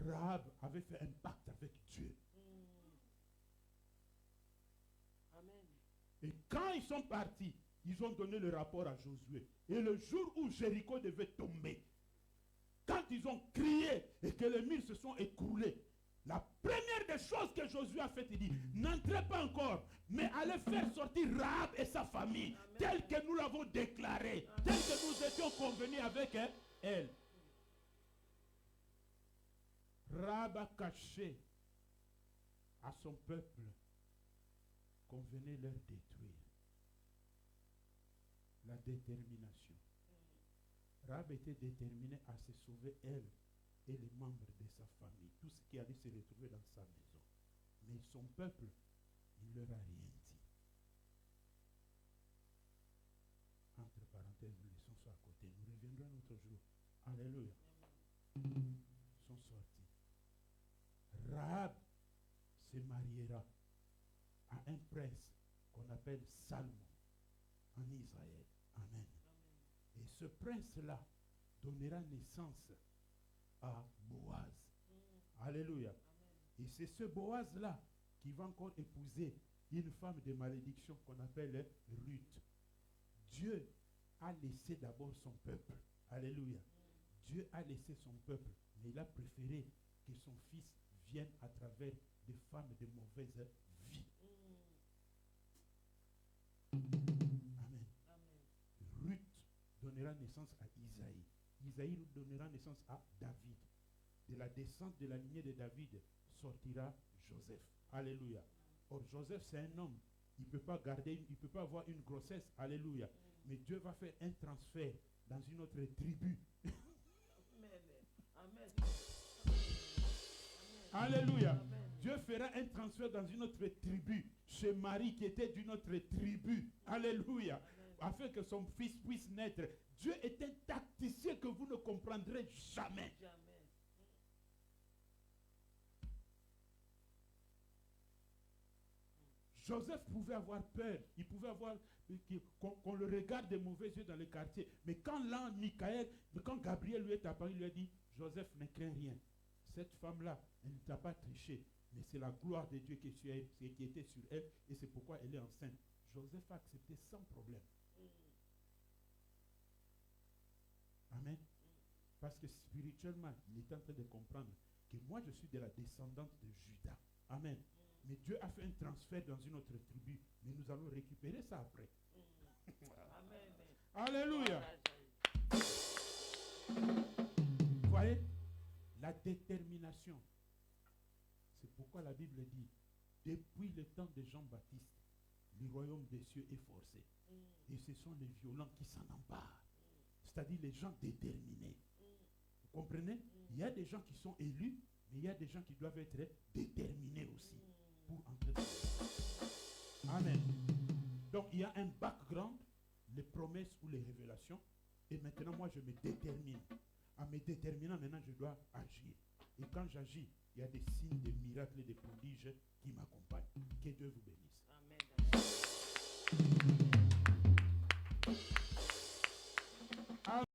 Rahab avait fait un pacte avec Dieu. Amen. Et quand ils sont partis, ils ont donné le rapport à Josué. Et le jour où Jéricho devait tomber, quand ils ont crié et que les murs se sont écroulés, la première des choses que Josué a fait, il dit, n'entrez pas encore, mais allez faire sortir Rahab et sa famille, tel que nous l'avons déclaré, tel que nous étions convenus avec elle. Rahab a caché à son peuple qu'on venait leur détruire. La détermination. Rahab était déterminée à se sauver elle et les membres de sa famille, tout ce qui allait se retrouver dans sa maison. Mais son peuple, il leur a rien dit. Entre parenthèses, nous laissons ça à côté. Nous reviendrons un autre jour. Alléluia. Ils sont sortis. Rahab se mariera à un prince qu'on appelle Salmon en Israël. Amen. Et ce prince-là donnera naissance à Boaz. Alléluia. Et c'est ce Boaz-là qui va encore épouser une femme de malédiction qu'on appelle Ruth. Dieu a laissé d'abord son peuple. Alléluia. Dieu a laissé son peuple, mais il a préféré que son fils vienne à travers des femmes de mauvaise vie. Amen. Ruth donnera naissance à Isaïe. Isaïe donnera naissance à David. De la descente de la lignée de David sortira Joseph. Alléluia. Or, Joseph, c'est un homme. Il ne peut pas garder, il ne peut pas avoir une grossesse. Alléluia. Mais Dieu va faire un transfert dans une autre tribu. Amen. Alléluia. Amen. Dieu fera un transfert dans une autre tribu. Chez Marie qui était d'une autre tribu. Alléluia. Afin que son fils puisse naître. Dieu est un tacticien que vous ne comprendrez jamais. Joseph pouvait avoir peur. Il pouvait avoir qu'on le regarde de mauvais yeux dans le quartier. Mais quand l'ange Michael, quand Gabriel lui est apparu, il lui a dit, Joseph ne craint rien. Cette femme-là, elle ne t'a pas triché. Mais c'est la gloire de Dieu qui était sur elle. Et c'est pourquoi elle est enceinte. Joseph a accepté sans problème. Amen. Parce que spirituellement, il est en train de comprendre que moi, je suis de la descendante de Judas. Amen. Mais Dieu a fait un transfert dans une autre tribu. Mais nous allons récupérer ça après. Amen. Alléluia. Vous voyez, la détermination. C'est pourquoi la Bible dit, depuis le temps de Jean-Baptiste, le royaume des cieux est forcé. Et ce sont les violents qui s'en emparent. C'est-à-dire les gens déterminés. Vous comprenez? Il y a des gens qui sont élus, mais il y a des gens qui doivent être déterminés aussi pour entrer dans le. Amen. Donc il y a un background, les promesses ou les révélations. Et maintenant, moi, je me détermine. En me déterminant, maintenant, je dois agir. Et quand j'agis, il y a des signes, des miracles et des prodiges qui m'accompagnent. Que Dieu vous bénisse.